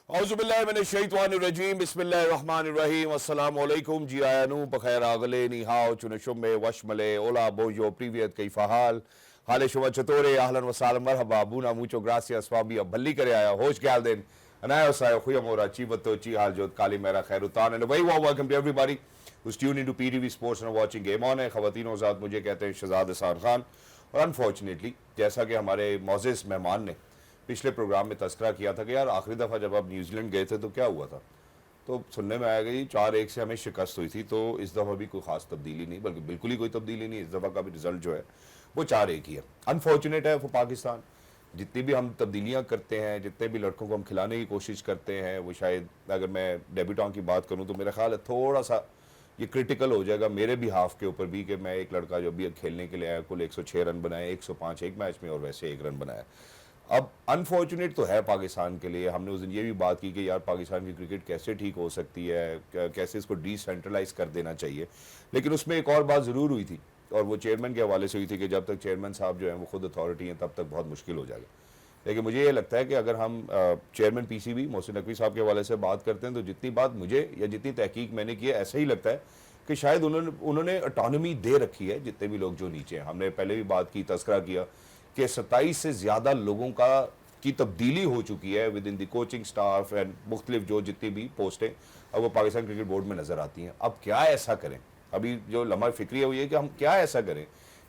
औज़ुबिल्लाहिमिनश्शैतानिर्रजीम बिस्मिल्लाहिर्रहमानिर्रहीम अस्सलाम वालेकुम जी आयानू बखैर आगले निहाओ चुनशुमे वशमले ओला बोजो प्रीवियत कैफा हाल शुमा चतोरे ahlan wa salam marhaba buna mucho gracias fabia balli kare aya hoş geldin anayo sayo khuyamora chivato chi hal jod kali mera khairutan and a very warm welcome to everybody who's tuned into PTV Sports and watching Game On है ख़वातीनो ज़ात मुझे कहते हैं शहजाद हसन खान और unfortunately जैसा कि हमारे Moses मेहमान ने पिछले प्रोग्राम में तस्करा किया था कि यार आखिरी दफ़ा जब आप न्यूजीलैंड गए थे तो क्या हुआ था, तो सुनने में आया कि 4-1 से हमें शिकस्त हुई थी। तो इस दफ़ा भी कोई ख़ास तब्दीली नहीं, बल्कि बिल्कुल ही कोई तब्दीली नहीं। इस दफ़ा का भी रिजल्ट जो है वो 4-1 ही है। अनफॉर्चुनेट है फॉर पाकिस्तान, जितनी भी हम तब्दीलियाँ करते हैं, जितने भी लड़कों को हम खिलाने की कोशिश करते हैं, वो शायद अगर मैं डेब्यूटां की बात करूँ तो मेरा ख्याल है थोड़ा सा ये क्रिटिकल हो जाएगा मेरे भी हाफ के ऊपर भी कि मैं एक लड़का जो भी खेलने के लिए आया, कुल 106 रन बनाए, 105 एक मैच में और वैसे 1 रन बनाया। अब अनफॉर्चुनेट तो है पाकिस्तान के लिए। हमने उस दिन ये भी बात की कि यार पाकिस्तान की क्रिकेट कैसे ठीक हो सकती है, कैसे इसको डिसेंट्रलाइज कर देना चाहिए। लेकिन उसमें एक और बात ज़रूर हुई थी और वो चेयरमैन के हवाले से हुई थी कि जब तक चेयरमैन साहब जो हैं वो खुद अथॉरिटी हैं तब तक बहुत मुश्किल हो जाएगा। लेकिन मुझे ये लगता है कि अगर हम चेयरमैन PCB मोहसिन नकवी साहब के हवाले से बात करते हैं तो जितनी बात मुझे या जितनी तहकीक मैंने की है ऐसा ही लगता है कि शायद उन्होंने ऑटोनॉमी दे रखी है जितने भी लोग जो नीचे हैं। हमने पहले भी बात की, तस्करा किया कि 27 से ज़्यादा लोगों की तब्दीली हो चुकी है with in the coaching staff and मुख्तलिफ जो जितनी भी पोस्टें अब वो पाकिस्तान क्रिकेट बोर्ड में नज़र आती हैं। अब क्या ऐसा करें, अभी जो लम्हा फिक्री है वो ये कि हम क्या ऐसा करें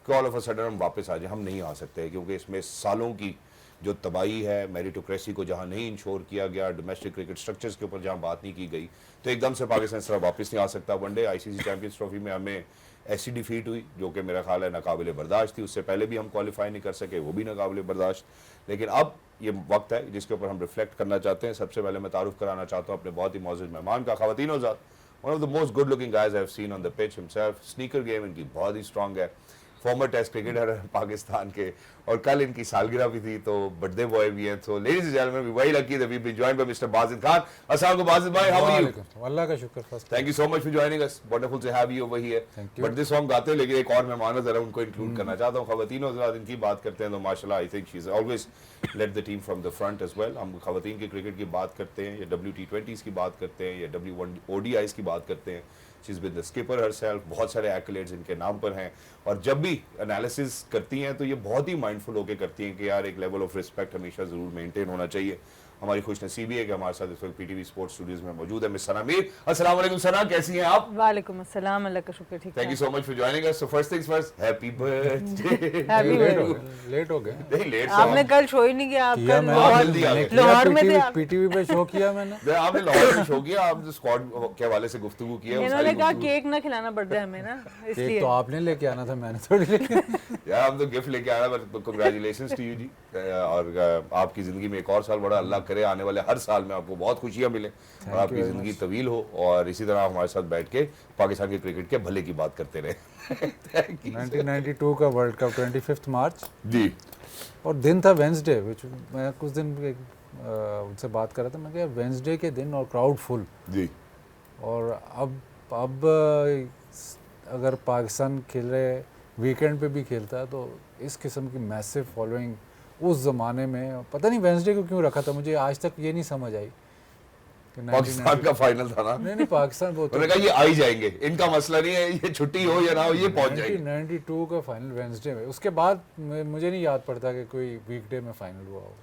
कि ऑल ऑफ अ सडन हम वापस आ जाए। हम नहीं आ सकते क्योंकि इसमें सालों की जो तबाही है, मेरिटोक्रेसी को जहाँ नहीं इंश्योर किया गया, डोमेस्टिक क्रिकेट स्ट्रक्चर्स के ऊपर जहाँ बात नहीं की गई, तो एकदम से पाकिस्तान इस तरह वापस नहीं आ सकता। वनडे ICC चैंपियंस ट्रॉफी में हमें ऐसी डिफीट हुई जो कि मेरा ख्याल है नाकाबिले बर्दाश्त थी। उससे पहले भी हम क्वालिफाई नहीं कर सके, वो भी नाकाबिले बर्दाश्त। लेकिन अब ये वक्त है जिसके ऊपर हम रिफ्लेक्ट करना चाहते हैं। सबसे पहले मैं तारुफ कराना चाहता हूँ अपने बहुत ही मौजूद मेहमान का, ख़वातीनो ज़ात, one of the most good looking guys I have seen on the pitch himself. Sneaker game इनकी बहुत ही स्ट्रॉन्ग है, फॉर्मर टेस्ट क्रिकेटर है पाकिस्तान के, और कल इनकी सालगिरह भी थी तो बर्थडे बॉय भी हैं। तो ladies and gentleman, we very lucky that we been joined by mister Bajid Khan. अस्सलाम वालेकुम बाजिद भाई, हाउ आर यू? अल्लाह का शुक्र first. Thank you so much for joining us, wonderful to have you over here. Birthday song गाते हैं लेकिन एक और मेहमान है, जरा उनको इंक्लूड करना चाहता हूं। ख़वातीनो के साथ इनकी बात करते हैं तो माशाल्लाह I think she is always led the team from the front as well. हम ख़वातीन के क्रिकेट की बात करते हैं या WT20s की बात करते हैं या W1 ODIs की बात करते हैं, she is with the skipper herself. बहुत सारे एक्कलेट्स इनके नाम पर हैं और जब भी एनालिसिस करती हैं तो ये बहुत ही माइंडफुल होकर करती हैं कि यार एक लेवल ऑफ रिस्पेक्ट हमेशा ज़रूर मेंटेन होना चाहिए। हमारी खुशनसीबी है कि हमारे साथ इस वक्त PTV स्पोर्ट्स स्टूडियोज में मौजूद है मिस सना मीर। अस्सलाम वालेकुम सना, कैसी हैं आप? वालेकुम अस्सलाम, अल्लाह का शुक्र, ठीक। Thank you so much for joining us. So first things first, happy birthday. Happy late हो गए। नहीं लेट आपने कल शो ही नहीं किया, आप कल लाहौर में थे। PTV पे शो किया मैंने। आपने लाहौर में शो किया, आप स्क्वाड के हवाले से गुफ्तगू की है। इन्होंने कहा केक ना खिलाना पड़ता है हमें ना, इसलिए तो आपने लेके आना था, मैंने थोड़ी लेके। यार हम तो गिफ्ट लेके आया, बट कांग्रेचुलेशंस टू यू जी। और आपकी जिंदगी में एक और साल बड़ा, अल्लाह करे आने वाले हर साल में आपको बहुत खुशियां मिले और आपकी जिंदगी तवील हो और इसी तरह हमारे साथ बैठ के पाकिस्तान के क्रिकेट के भले की बात करते रहे। 1992 का वर्ल्ड कप 25 मार्च जी, और दिन था वेंसडे, मैं कुछ दिन उनसे बात कर रहा था, मैं कहा वेंसडे के दिन और क्राउड फुल जी। और अब अगर पाकिस्तान खेल रहे वीकेंड पे भी खेलता है तो इस किस्म की मैसिव फॉलोइंग उस ज़माने में, पता नहीं वेंसडे को क्यों रखा था, मुझे आज तक ये नहीं समझ आई। पाकिस्तान का फाइनल था ना? नहीं पाकिस्तान वो उन्होंने कहा ये आ ही जाएंगे, इनका मसला नहीं है, ये छुट्टी हो या ना हो ये पहुंच जाएंगे। 92 का फाइनल वेंसडे में, उसके बाद मुझे नहीं याद पड़ता कि कोई वीकडे में फाइनल हुआ हो।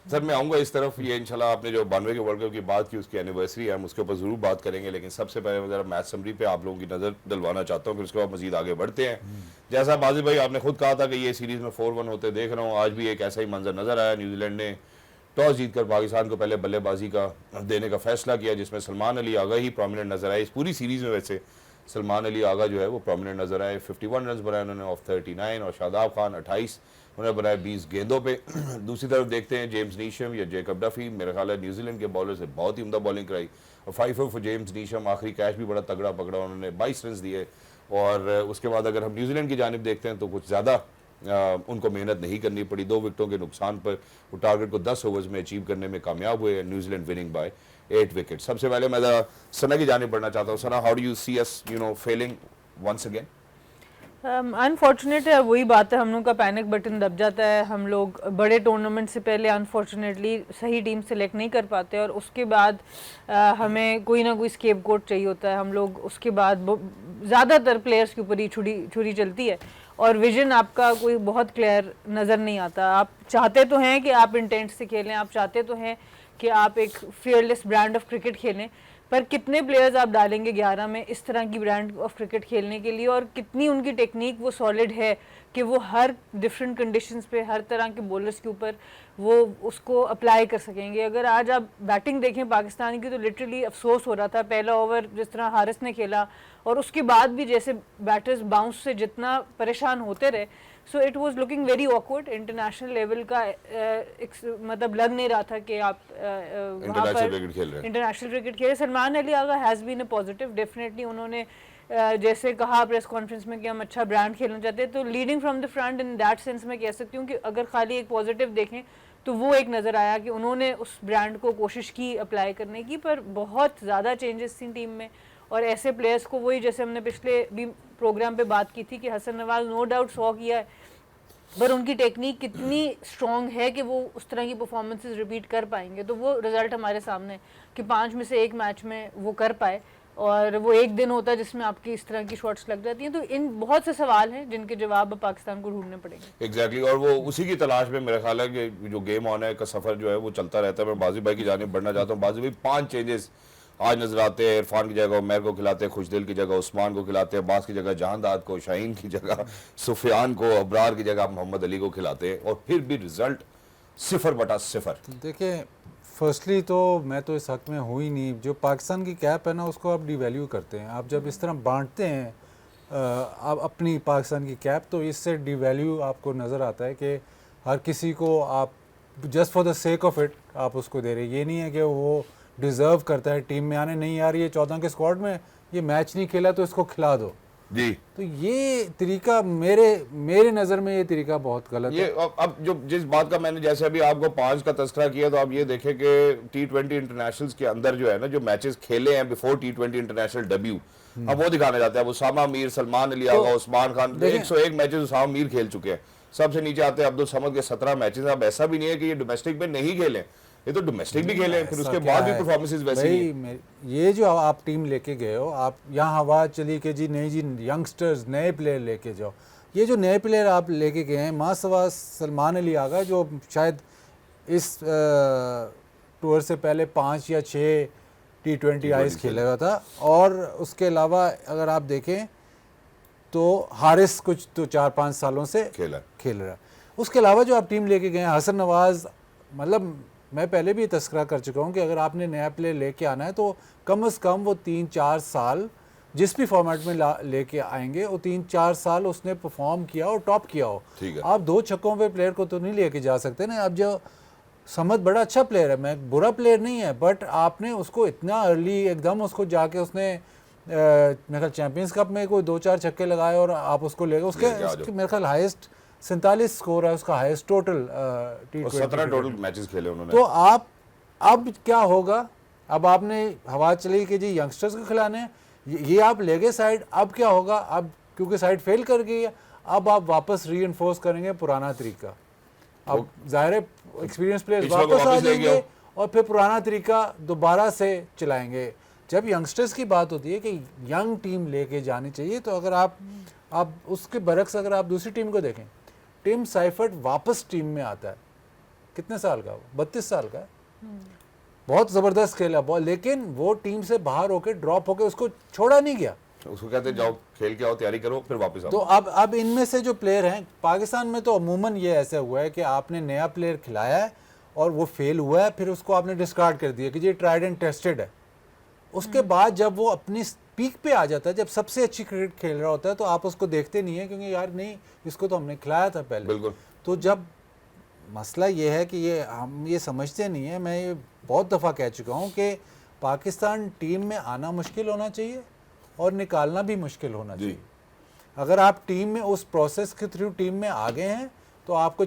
सर मैं आऊँगा इस तरफ, ये इंशाल्लाह आपने जो 92 के वर्ल्ड कप की बात की उसकी एनिवर्सरी है, हम उसके ऊपर ज़रूर बात करेंगे। लेकिन सबसे पहले मैं ज़रा मैच समरी पे आप लोगों की नज़र डलवाना चाहता हूँ, फिर उसके बाद मजीद आगे बढ़ते हैं। जैसा बाजिद भाई आपने खुद कहा था कि ये सीरीज़ में 4-1 होते देख रहा हूँ, आज भी एक ऐसा ही मंजर नज़र आया। न्यूजीलैंड ने टॉस जीतकर पाकिस्तान को पहले बल्लेबाजी का देने का फैसला किया, जिसमें सलमान अली आगा ही प्रोमिनेंट नज़र आए। इस पूरी सीरीज़ में वैसे सलमान अली आगा जो है वो प्रोमिनेंट नज़र आए। 51 रन बनाए उन्होंने ऑफ 39 और शादाब खान 28 उन्होंने बनाए 20 गेंदों पे। दूसरी तरफ देखते हैं जेम्स नीशम या जेकब डफी, मेरा ख्याल है न्यूजीलैंड के बॉलर से बहुत ही उम्दा बॉलिंग कराई और 5 फॉर जेम्स नीशम। आखिरी कैच भी बड़ा तगड़ा पकड़ा, उन्होंने 22 रन दिए। और उसके बाद अगर हम न्यूजीलैंड की जानिब देखते हैं तो कुछ ज़्यादा उनको मेहनत नहीं करनी पड़ी। 2 विकेटों के नुकसान पर वो टारगेट को 10 ओवर्स में अचीव करने में कामयाब हुए। New Zealand winning by 8 wicket. सबसे पहले मैं सना की जानिब बढ़ना चाहता हूँ। Sana, how do you see us failing once again? Unfortunate है, वही बात है, हम लोग का पैनिक बटन दब जाता है। हम लोग बड़े टूर्नामेंट से पहले अनफॉर्चुनेटली सही टीम सेलेक्ट नहीं कर पाते और उसके बाद हमें कोई ना कोई स्केपगोट चाहिए होता है। हम लोग उसके बाद ज़्यादातर प्लेयर्स के ऊपर ही छुरी चलती है और विजन आपका कोई बहुत क्लियर नज़र नहीं आता। आप चाहते तो हैं कि आप इंटेंट से खेलें, आप चाहते तो हैं कि आप एक फियरलेस ब्रांड ऑफ क्रिकेट खेलें, पर कितने प्लेयर्स आप डालेंगे 11 में इस तरह की ब्रांड ऑफ क्रिकेट खेलने के लिए, और कितनी उनकी टेक्निक वो सॉलिड है कि वो हर डिफरेंट कंडीशंस पे हर तरह के बॉलर्स के ऊपर वो उसको अप्लाई कर सकेंगे। अगर आज आप बैटिंग देखें पाकिस्तान की तो लिटरली अफसोस हो रहा था। पहला ओवर जिस तरह हारिस ने खेला और उसके बाद भी जैसे बैटर्स बाउंस से जितना परेशान होते रहे, so it was looking very awkward. International level का मतलब लग नहीं रहा था कि आप वहाँ पर इंटरनेशनल क्रिकेट खेल। Salman Ali Agha has been a positive, definitely उन्होंने जैसे कहा प्रेस कॉन्फ्रेंस में कि हम अच्छा ब्रांड खेलना चाहते हैं, तो leading from the front in that sense मैं कह सकती हूँ कि अगर खाली एक पॉजिटिव देखें तो वो एक नज़र आया कि उन्होंने उस ब्रांड को कोशिश की अप्लाई करने की, पर बहुत ज़्यादा चेंजेस थी टीम में। और ऐसे प्लेयर्स को वही जैसे हमने पिछले भी प्रोग्राम पे बात की थी कि हसन नवाज नो डाउट 100 किया है, पर उनकी टेक्निक कितनी स्ट्रॉन्ग है कि वो उस तरह की परफॉर्मेंसेस रिपीट कर पाएंगे। तो वो रिजल्ट हमारे सामने है कि 5 में से 1 मैच में वो कर पाए, और वो एक दिन होता है जिसमें आपकी इस तरह की शॉट्स लग जाती हैं। तो इन बहुत से सवाल हैं जिनके जवाब अब पाकिस्तान को ढूंढने पड़ेंगे। एग्जैक्टली और वो उसी की तलाश में मेरा ख्याल है कि जो गेम ऑन है का सफर जो है वो चलता रहता है। मैं बाजी भाई की जानिब बढ़ना चाहता हूँ। बाजी भाई 5 चेंजेस आज नजर आते हैं। इरफान की जगह उमैर को खिलाते हैं, खुशदिल की जगह उस्मान को खिलाते हैं, अब्बास की जगह जहांदाद को, शाहीन की जगह सुफियान को, अबरार की जगह मोहम्मद अली को खिलाते हैं, और फिर भी रिजल्ट 0/0। देखिए, फर्स्टली तो मैं तो इस हक में हूँ ही नहीं। जो पाकिस्तान की कैप है ना, उसको आप डिवैल्यू करते हैं। आप जब इस तरह बांटते हैं आप अपनी पाकिस्तान की कैप, तो इससे डिवैल्यू आपको नज़र आता है कि हर किसी को आप just for the sake of it आप उसको दे रहे हैं। ये नहीं है कि वो डिज़र्व करता है टीम में आने। नहीं यार, ये 14 के स्क्वाड में ये मैच नहीं खेला तो इसको खिला दो जी। तो ये तरीका मेरे नज़र में ये तरीका बहुत गलत है। अब जो जिस बात का मैंने जैसे अभी आपको 5 का तस्करा किया, तो आप ये देखें कि T20 इंटरनेशनल्स के अंदर जो है ना, जो मैचेस खेले हैं बिफोर T20 इंटरनेशनल डेब्यू, अब वो दिखाने जाते हैं। अब उसामा मीर, सलमान अली आगा, उस्मान खान, 101 मैचेस उसामा मीर खेल चुके हैं। सबसे नीचे आते हैं अब्दुल समद के 17 मैचेस। अब ऐसा भी नहीं है कि ये डोमेस्टिक में नहीं खेले, ये तो डोमेस्टिक भी खेले, फिर उसके बाद भी परफॉर्मेंसेस वैसे ही हैं। ये जो आप टीम लेके गए हो, आप यहाँ हवा चली के जी नहीं जी यंगस्टर्स नए प्लेयर लेके जाओ। ये जो नए प्लेयर आप लेके गए हैं, मासवा सलमान अली आगा, जो शायद इस टूर से पहले 5 या 6 T20 आईज खेला हुआ था, और उसके अलावा अगर आप देखें तो हारिस कुछ तो 4-5 सालों से खेल रहा है। उसके अलावा जो आप टीम लेके गए हैं, हसन नवाज, मतलब मैं पहले भी तस्करा कर चुका हूँ कि अगर आपने नया प्लेयर लेके आना है तो कम से कम वो 3-4 साल जिस भी फॉर्मेट में लेके आएंगे, वो 3-4 साल उसने परफॉर्म किया और टॉप किया हो। आप 2 छक्कों पे प्लेयर को तो नहीं लेके जा सकते ना। अब जो समद बड़ा अच्छा प्लेयर है, मैं बुरा प्लेयर नहीं है, बट आपने उसको इतना अर्ली एकदम उसको जाके उसने मेरे ख्याल चैंपियंस कप में कोई 2-4 छक्के लगाए और आप उसको ले गए। उसके मेरे ख्याल हाईएस्ट 47 स्कोर है उसका, highest total T20 17 total matches खेले उन्होंने। तो आप अब क्या होगा, अब आपने हवा चली कि जी यंगस्टर्स को खिलाने हैं, ये आप ले गए साइड। अब क्या होगा, अब क्योंकि साइड फेल कर गई है, अब आप वापस री इन्फोर्स करेंगे पुराना तरीका। अब जाहिर है एक्सपीरियंस प्लेयर्स वापस आ जाएंगे और फिर पुराना तरीका दोबारा से चलाएंगे। जब यंगस्टर्स की बात होती है कि यंग टीम लेके जानी चाहिए, तो अगर आप उसके बरक्स अगर आप दूसरी टीम को देखें, टिम साइफर्ट वापस टीम में आता है, कितने साल का, वो 32 साल का है, बहुत ज़बरदस्त खेला बॉल, लेकिन वो टीम से बाहर होकर ड्रॉप होकर उसको छोड़ा नहीं गया। उसको कहते जाओ खेल के आओ, तैयारी करो, फिर वापस आओ। तो अब इनमें से जो प्लेयर हैं पाकिस्तान में, तो अमूमन ये ऐसा हुआ है कि आपने नया प्लेयर खिलाया है और वो फेल हुआ है, फिर उसको आपने डिस्कार्ड कर दिया कि ये ट्राइड एंड टेस्टेड है। उसके बाद जब वो अपनी पीक पे आ जाता है, जब सबसे अच्छी क्रिकेट खेल रहा होता है, तो आप उसको देखते नहीं है, क्योंकि यार नहीं, इसको तो हमने खिलाया था पहले। बिल्कुल। तो जब मसला ये है कि हम ये समझते नहीं है, मैं ये बहुत दफ़ा कह चुका हूँ कि पाकिस्तान टीम में आना मुश्किल होना चाहिए और निकालना भी मुश्किल होना चाहिए। अगर आप टीम में उस प्रोसेस के थ्रू टीम में आ गए हैं, तो आपको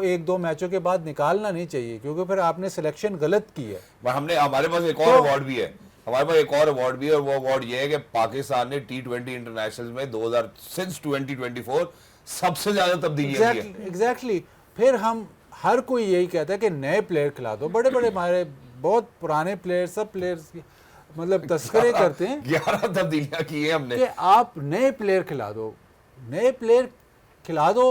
1-2 मैचों के बाद निकालना नहीं चाहिए, क्योंकि फिर आपने सिलेक्शन गलत की है। हमने, हमारे पास एक और अवार्ड भी है, हमारे पास एक और अवार्ड भी है, और वो अवार्ड ये है कि पाकिस्तान ने T20 इंटरनेशनल में 2000 सिंस 2024 सबसे ज्यादा तब्दीलियां की है। एग्जैक्टली। फिर हम हर कोई यही कहता है कि नए प्लेयर खिला दो, बड़े बड़े हमारे बहुत पुराने प्लेयर, सब प्लेयर्स मतलब तस्करे करते हैं 11 तब्दीलियां की है हमने कि आप नए प्लेयर खिला दो, नए प्लेयर खिला दो,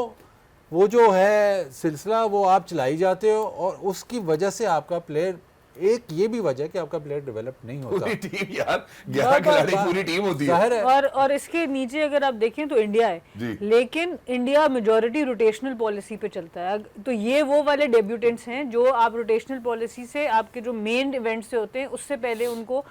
वो जो है सिलसिला वो आप चलाई जाते हो, और उसकी वजह से आपका प्लेयर, एक ये भी वजह है कि आपका प्लेयर डेवलप नहीं होता। पूरी टीम यार, 11 खिलाड़ी पूरी टीम होती है। जाहिर है। और इसके नीचे अगर आप देखें तो इंडिया है, जी। लेकिन इंडिया मेजॉरिटी रोटेशनल पॉलिसी पे चलता है। तो ये वो वाले डेब्यूटेंट्स हैं जो आप रोटेशनल पॉलिसी से आपके जो मेन इवेंट से होते हैं उससे पहले उनको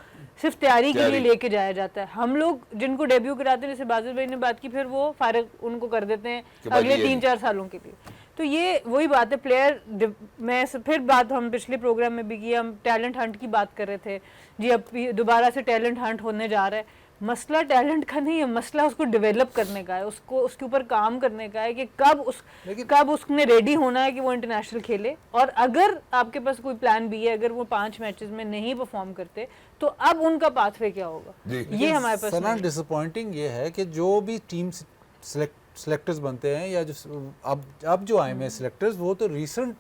सिर्फ तैयारी के लिए लेके जाया जाता है। हम लोग जिनको डेब्यू कराते हैं, जैसे बाजिल भाई ने बात की, फिर वो फारिग उनको कर देते हैं अगले 3-4 सालों के लिए। तो ये वही बात है, प्लेयर मैं फिर बात हम पिछले प्रोग्राम में भी की, हम टैलेंट हंट की बात कर रहे थे जी, अब दोबारा से टैलेंट हंट होने जा रहा है। मसला टैलेंट का नहीं है, मसला उसको डेवलप करने का है, उसको उसके ऊपर काम करने का है कि कब उसने रेडी होना है कि वो इंटरनेशनल खेले। और अगर आपके पास कोई प्लान भी है, अगर वो 5 मैचेस में नहीं परफॉर्म करते तो अब उनका पाथवे क्या होगा, ये हमारे पास सना डिसअपॉइंटिंग ये है कि जो भी टीम सेलेक्टर्स बनते हैं, या जो अब जो आए हैं सिलेक्टर्स, वो तो रीसेंट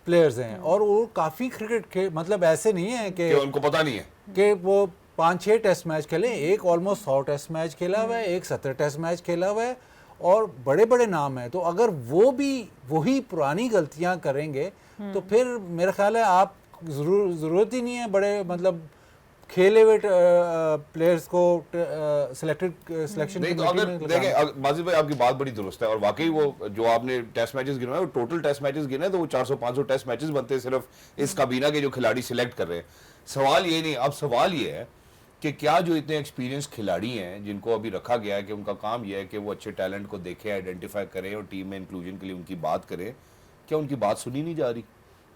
प्लेयर्स हैं, और वो काफ़ी क्रिकेट के मतलब ऐसे नहीं है कि उनको पता नहीं है कि वो 5-6 टेस्ट मैच खेले, एक ऑलमोस्ट 100 टेस्ट मैच खेला हुआ है, एक 70 टेस्ट मैच खेला हुआ है, और बड़े बड़े नाम हैं। तो अगर वो भी वही पुरानी गलतियां करेंगे तो फिर मेरा ख्याल है आप ज़रूरत ही नहीं है बड़े मतलब खेले हुए प्लेयर्स को सिलेक्शन नहीं। तो अगर देखें बाजिल भाई, आपकी बात बड़ी दुरुस्त है, और वाकई वो जो आपने टेस्ट मैचेस गिने, वो टोटल टेस्ट मैचेस गिने तो वो 400-500 टेस्ट मैचेस बनते हैं सिर्फ इस काबीना के जो खिलाड़ी सिलेक्ट कर रहे हैं। सवाल ये नहीं, अब सवाल ये है कि क्या जो इतने एक्सपीरियंस खिलाड़ी हैं जिनको अभी रखा गया है कि उनका काम यह है कि वो अच्छे टैलेंट को देखें, आइडेंटिफाई करें और टीम में इंक्लूजन के लिए उनकी बात करें, क्या उनकी बात सुनी नहीं जा रही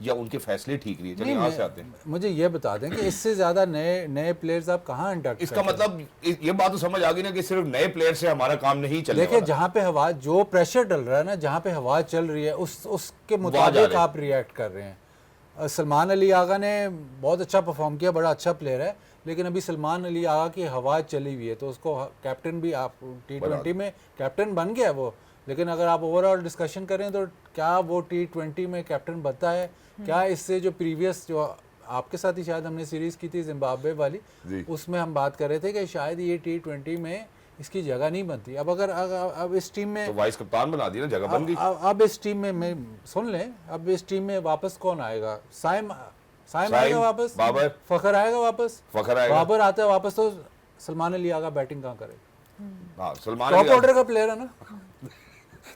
या उनके फैसले ठीक नहीं है? चलिए यहाँ से आते हैं। मुझे ये बता दें कि इससे ज्यादा नए प्लेयर्स आप कहाँ इंडक्ट, इसका मतलब ये बात तो समझ आ गई ना कि सिर्फ नए प्लेयर से हमारा काम नहीं चलेगा। देखिए जहाँ पे हवा, जो प्रेशर डल रहा है ना, जहाँ पे हवा चल रही है उसके मुताबिक आप रिएक्ट कर रहे हैं। सलमान अली आगा ने बहुत अच्छा परफॉर्म किया, बड़ा अच्छा प्लेयर है, लेकिन अभी सलमान अली आगा की हवा चली हुई है, तो उसको कैप्टन भी, आप T20 में कैप्टन बन गया वो, लेकिन अगर आप ओवरऑल डिस्कशन करें तो क्या वो T20 में कैप्टन बनता है? क्या इससे जो प्रीवियस, जो आपके साथ ही शायद हमने सीरीज की थी जिम्बाब्वे वाली, उसमें हम बात कर रहे थे कि शायद ये T20 में इसकी जगह नहीं बनती। अब अगर अब इस टीम में तो वाइस कप्तान बना दिया ना, जगह बन गई। अब इस टीम में मैं सुन लें, अब इस टीम में वापस कौन आएगा? साइम आएगा वापस, बाबर, फखर आएगा वापस, फखर आएगा, बाबर आता है वापस, तो सलमान अली आगा बैटिंग कहाँ करेगा? हाँ, सलमान टॉप ऑर्डर का प्लेयर है ना,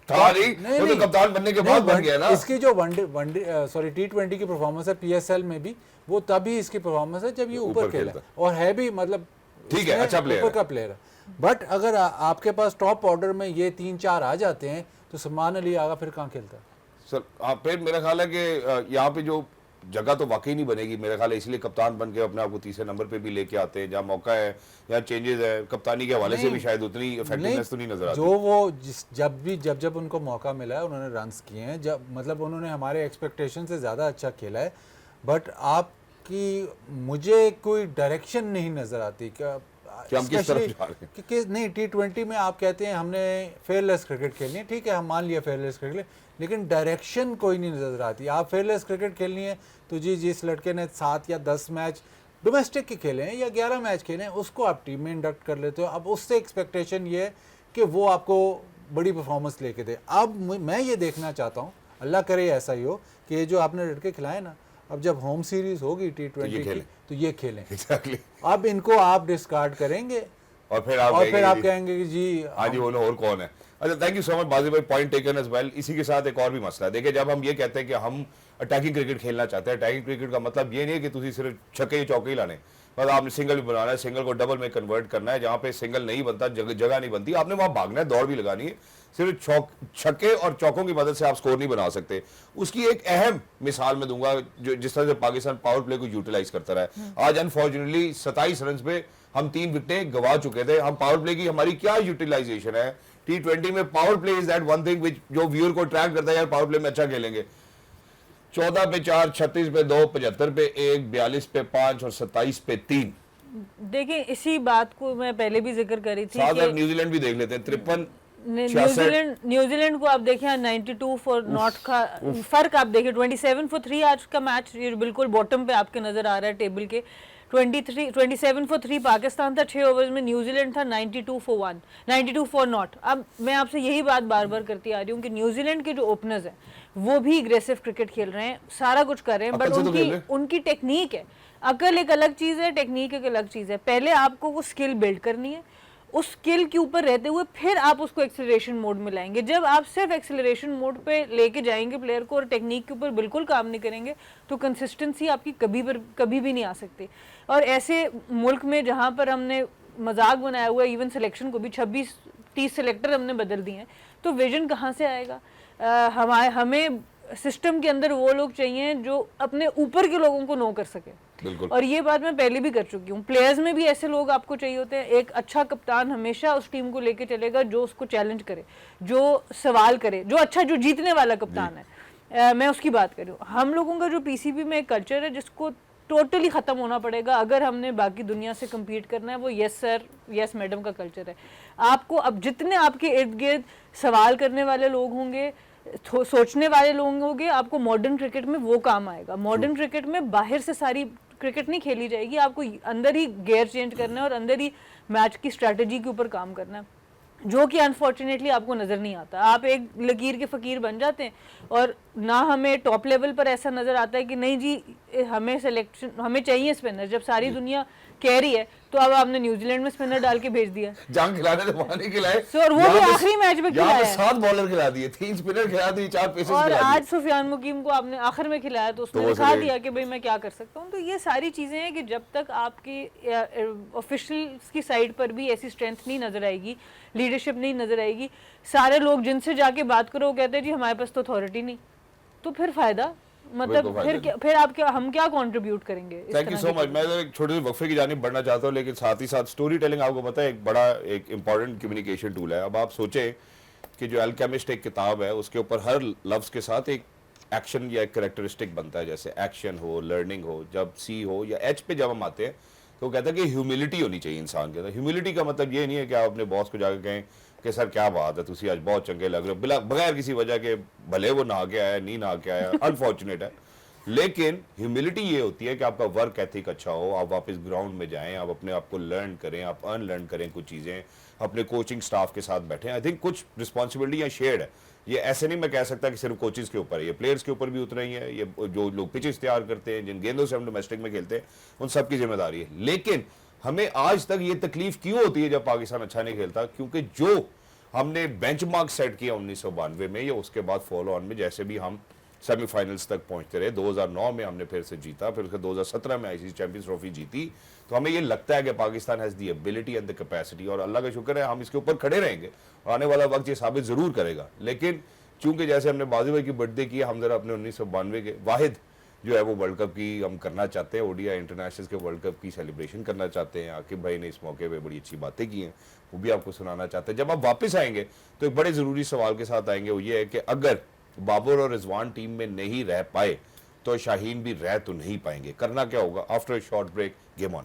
था नहीं, वो तो कप्तान बनने के बाद बन गया ना। इसकी जो T20 की परफॉर्मेंस है PSL में भी, वो तभी इसकी परफॉर्मेंस है जब ये ऊपर खेला, और है भी मतलब ठीक है, अच्छा प्लेयर, ऊपर का प्लेयर है। बट अगर आपके पास टॉप ऑर्डर में ये 3-4 आ जाते हैं तो सलमान अली आगा फिर कहाँ खेलता है? सर हाँ, फिर मेरा ख्याल है कि यहाँ पे जो जगह तो वाकई नहीं बनेगी मेरे ख्याल है, इसलिए कप्तान बन के अपने आप को तीसरे नंबर पे भी लेके आते हैं, जहाँ मौका है, यहाँ चेंजेस है, कप्तानी के हवाले से भी शायद उतनी इफेक्टिवनेस तो नहीं नजर आती। जो वो जब उनको मौका मिला है उन्होंने रन्स किए हैं, जब मतलब उन्होंने हमारे एक्सपेक्टेशन से ज़्यादा अच्छा खेला है, बट आपकी मुझे कोई डायरेक्शन नहीं नज़र आती कि हम किस तरफ जा रहे हैं। कि नहीं, T20 में आप कहते हैं हमने फेयरलेस क्रिकेट खेलनी है, ठीक है, हम मान लिया फेयरलेस क्रिकेट, लेकिन डायरेक्शन कोई नहीं नज़र आती। आप फेयरलेस क्रिकेट खेलनी है तो जी जिस लड़के ने 7 या 10 मैच डोमेस्टिक के खेले हैं या 11 मैच खेले हैं, उसको आप टीम में इंडक्ट कर लेते हो। अब उससे एक्सपेक्टेशन ये है कि वो आपको बड़ी परफॉर्मेंस लेके दे। अब मैं ये देखना चाहता हूँ, अल्लाह करे ऐसा ही हो, कि ये जो आपने लड़के खिलाए ना, अब जब होम सीरीज होगी T20 की तो ये खेलें। Exactly. अब इनको आप डिस्कार्ड करेंगे और फिर आप कहेंगे कि जी हाँ जी, वो और कौन है। अच्छा, थैंक यू सो मच बाजिल भाई, पॉइंट टेकन एज वेल। इसी के साथ एक और भी मसला है। देखिए, जब हम ये कहते हैं कि हम अटैकिंग क्रिकेट खेलना चाहते हैं, अटैकिंग क्रिकेट का मतलब ये नहीं है कि तुम सिर्फ छक्के या चौके ही लाने, मतलब आपने सिंगल भी बनाना है, सिंगल को डबल में कन्वर्ट करना है, जहाँ पे सिंगल नहीं बनता, जगह नहीं बनती, आपने वहाँ भागना है, दौड़ भी लगानी है। सिर्फ छक्के और चौकों की मदद से आप स्कोर नहीं बना सकते। उसकी एक अहम मिसाल मैं दूंगा, जो जिस तरह से पाकिस्तान पावर प्ले को यूटिलाइज करता रहा है। आज अनफॉर्चुनेटली 27 रन पे हम 3 विकेटें गवा चुके थे। हम पावर प्ले की हमारी क्या यूटिलाइजेशन है? T20 में power play is that one thing which जो व्यूअर को अट्रैक्ट करता है, यार पावर प्ले में अच्छा खेलेंगे। 14 पे 4, 36 पे 2, 75 पे 1, 42 पे 5 और 27 पे 3। देखिए इसी बात को मैं पहले भी जिक्र करी थी साथ कि में न्यूजीलैंड भी देख लेते हैं 53 न्यूजीलैंड को आप देखिए 92 फॉर नॉट का फर्क आप देखिए 27 फॉर 3 आज का मैच ये बिल्कुल बॉटम पे आपके नजर आ रहा है टेबल के। 27 फॉर 3 पाकिस्तान था 6 ओवर्स में, न्यूजीलैंड था 92 फॉर 1, 92 फॉर नॉट। अब मैं आपसे यही बात बार बार करती आ रही हूँ कि न्यूजीलैंड के जो ओपनर्स हैं वो भी एग्रेसिव क्रिकेट खेल रहे हैं, सारा कुछ कर रहे हैं, बट उनकी टेक्निक है। अकल एक अलग चीज़ है, टेक्निक एक अलग चीज़ है। पहले आपको वो स्किल बिल्ड करनी है, उस स्किल के ऊपर रहते हुए फिर आप उसको एक्सेलरेशन मोड में लाएंगे। जब आप सिर्फ एक्सेलरेशन मोड पे लेके जाएंगे प्लेयर को और टेक्निक के ऊपर बिल्कुल काम नहीं करेंगे तो कंसिस्टेंसी आपकी कभी भी नहीं आ सकती। और ऐसे मुल्क में जहाँ पर हमने मजाक बनाया हुआ है, इवन सिलेक्शन को भी 26-30 सिलेक्टर हमने बदल दिए हैं, तो विजन कहाँ से आएगा? हमें सिस्टम के अंदर वो लोग चाहिए जो अपने ऊपर के लोगों को नो कर सके। और ये बात मैं पहले भी कर चुकी हूँ। प्लेयर्स में भी ऐसे लोग आपको चाहिए होते हैं। एक अच्छा कप्तान हमेशा उस टीम को लेके चलेगा जो उसको चैलेंज करे, जो सवाल करे, जो जीतने वाला कप्तान है। मैं उसकी बात कर रही हूँ। हम लोगों का जो पीसीबी में एक कल्चर है जिसको टोटली ख़त्म होना पड़ेगा अगर हमने बाकी दुनिया से कम्पीट करना है, वो यस सर यस मैडम का कल्चर है। आपको अब जितने आपके इर्द गिर्द सवाल करने वाले लोग होंगे, सोचने वाले लोग होंगे, आपको मॉडर्न क्रिकेट में वो काम आएगा। मॉडर्न क्रिकेट में बाहर से सारी क्रिकेट नहीं खेली जाएगी, आपको अंदर ही गेयर चेंज करना है और अंदर ही मैच की स्ट्रैटेजी के ऊपर काम करना है, जो कि अनफॉर्चुनेटली आपको नज़र नहीं आता। आप एक लकीर के फ़कीर बन जाते हैं और ना हमें टॉप लेवल पर ऐसा नज़र आता है कि नहीं जी हमें सिलेक्शन हमें चाहिए स्पिनर, जब सारी दुनिया कह रही है तो अब आपने न्यूजीलैंड में स्पिनर डाल के भेज दिया। जहां खिलाने तो वहां नहीं खिलाए, और वो भी आखिरी मैच में खिलाया है। 7 बॉलर खिला दिए, 3 स्पिनर खिला दिए, 4 पेसर्स और खिला दिए। आज सुफियान मुकीम को आपने आखिर में खिलाया तो उसने दिखा दिया कि भाई मैं क्या कर सकता हूँ। तो ये सारी चीज़ें हैं कि जब तक आपकी ऑफिशियल्स की साइड पर भी ऐसी स्ट्रेंथ नहीं नज़र आएगी, लीडरशिप नहीं नज़र आएगी, सारे लोग जिनसे जाके बात करो वो कहते हैं जी हमारे पास तो अथॉरिटी नहीं, तो फिर फ़ायदा मतलब फिर आप क्या हम क्या कंट्रीब्यूट करेंगे? Thank you so much. मैं तो एक छोटे से वक्फे की जानिब बढ़ना चाहता हूँ, लेकिन साथ ही साथ स्टोरी टेलिंग आपको पता है एक बड़ा एक इंपॉर्टेंट कम्युनिकेशन टूल है। अब आप सोचें कि जो अल्केमिस्ट एक किताब है उसके ऊपर हर लफ्ज़ के साथ एक एक्शन या एक करेक्टरिस्टिक बनता है, जैसे एक्शन हो, लर्निंग हो, जब सी हो या एच पे जब हम आते हैं तो कहता है कि ह्यूमिलिटी होनी चाहिए इंसान के अंदर। ह्यूमिलिटी का मतलब ये नहीं है कि आप अपने बॉस को जाकर कहें कि सर क्या बात है, तुसी आज बहुत चंगे लग रहे हो, बिला बगैर किसी वजह के, भले वो नहा के आया नहीं नहा के आया, अनफॉर्चुनेट है। लेकिन ह्यूमिलिटी ये होती है कि आपका वर्क एथिक अच्छा हो, आप वापस ग्राउंड में जाएं, आप अपने आप को लर्न करें, आप अनलर्न करें कुछ चीज़ें, अपने कोचिंग स्टाफ के साथ बैठें। आई थिंक कुछ रिस्पॉन्सिबिलिटी शेयर्ड है। ये ऐसे नहीं मैं कह सकता कि सिर्फ कोचेज़ के ऊपर है, ये प्लेयर्स के ऊपर भी उतर रही है। ये जो लोग पिचेस तैयार करते हैं, जिन गेंदों से हम डोमेस्टिक में खेलते हैं, उन सब की जिम्मेदारी है। लेकिन हमें आज तक ये तकलीफ क्यों होती है जब पाकिस्तान अच्छा नहीं खेलता? क्योंकि जो हमने बेंचमार्क सेट किया 1992 में या उसके बाद फॉलो ऑन में, जैसे भी हम सेमीफाइनल्स तक पहुंचते रहे, 2009 में हमने फिर से जीता, फिर उसके 2017 में आईसीसी चैंपियंस ट्रॉफी जीती, तो हमें ये लगता है कि Pakistan has the ability and the capacity, और अल्लाह का शुक्र है हम इसके ऊपर खड़े रहेंगे और आने वाला वक्त ये साबित ज़रूर करेगा। लेकिन चूंकि जैसे हमने बाजू भाई की बर्थडे की, हम जरा अपने 1992 के वाहिद जो है वो वर्ल्ड कप की हम करना चाहते हैं, ओडीआई इंटरनेशनल के वर्ल्ड कप की सेलिब्रेशन करना चाहते हैं। आकिब भाई ने इस मौके पे बड़ी अच्छी बातें की हैं, वो भी आपको सुनाना चाहते हैं। जब आप वापस आएंगे तो एक बड़े ज़रूरी सवाल के साथ आएंगे, वो ये है कि अगर बाबर और रिजवान टीम में नहीं रह पाए तो शाहीन भी रह तो नहीं पाएंगे। करना क्या होगा? After a short break, game on.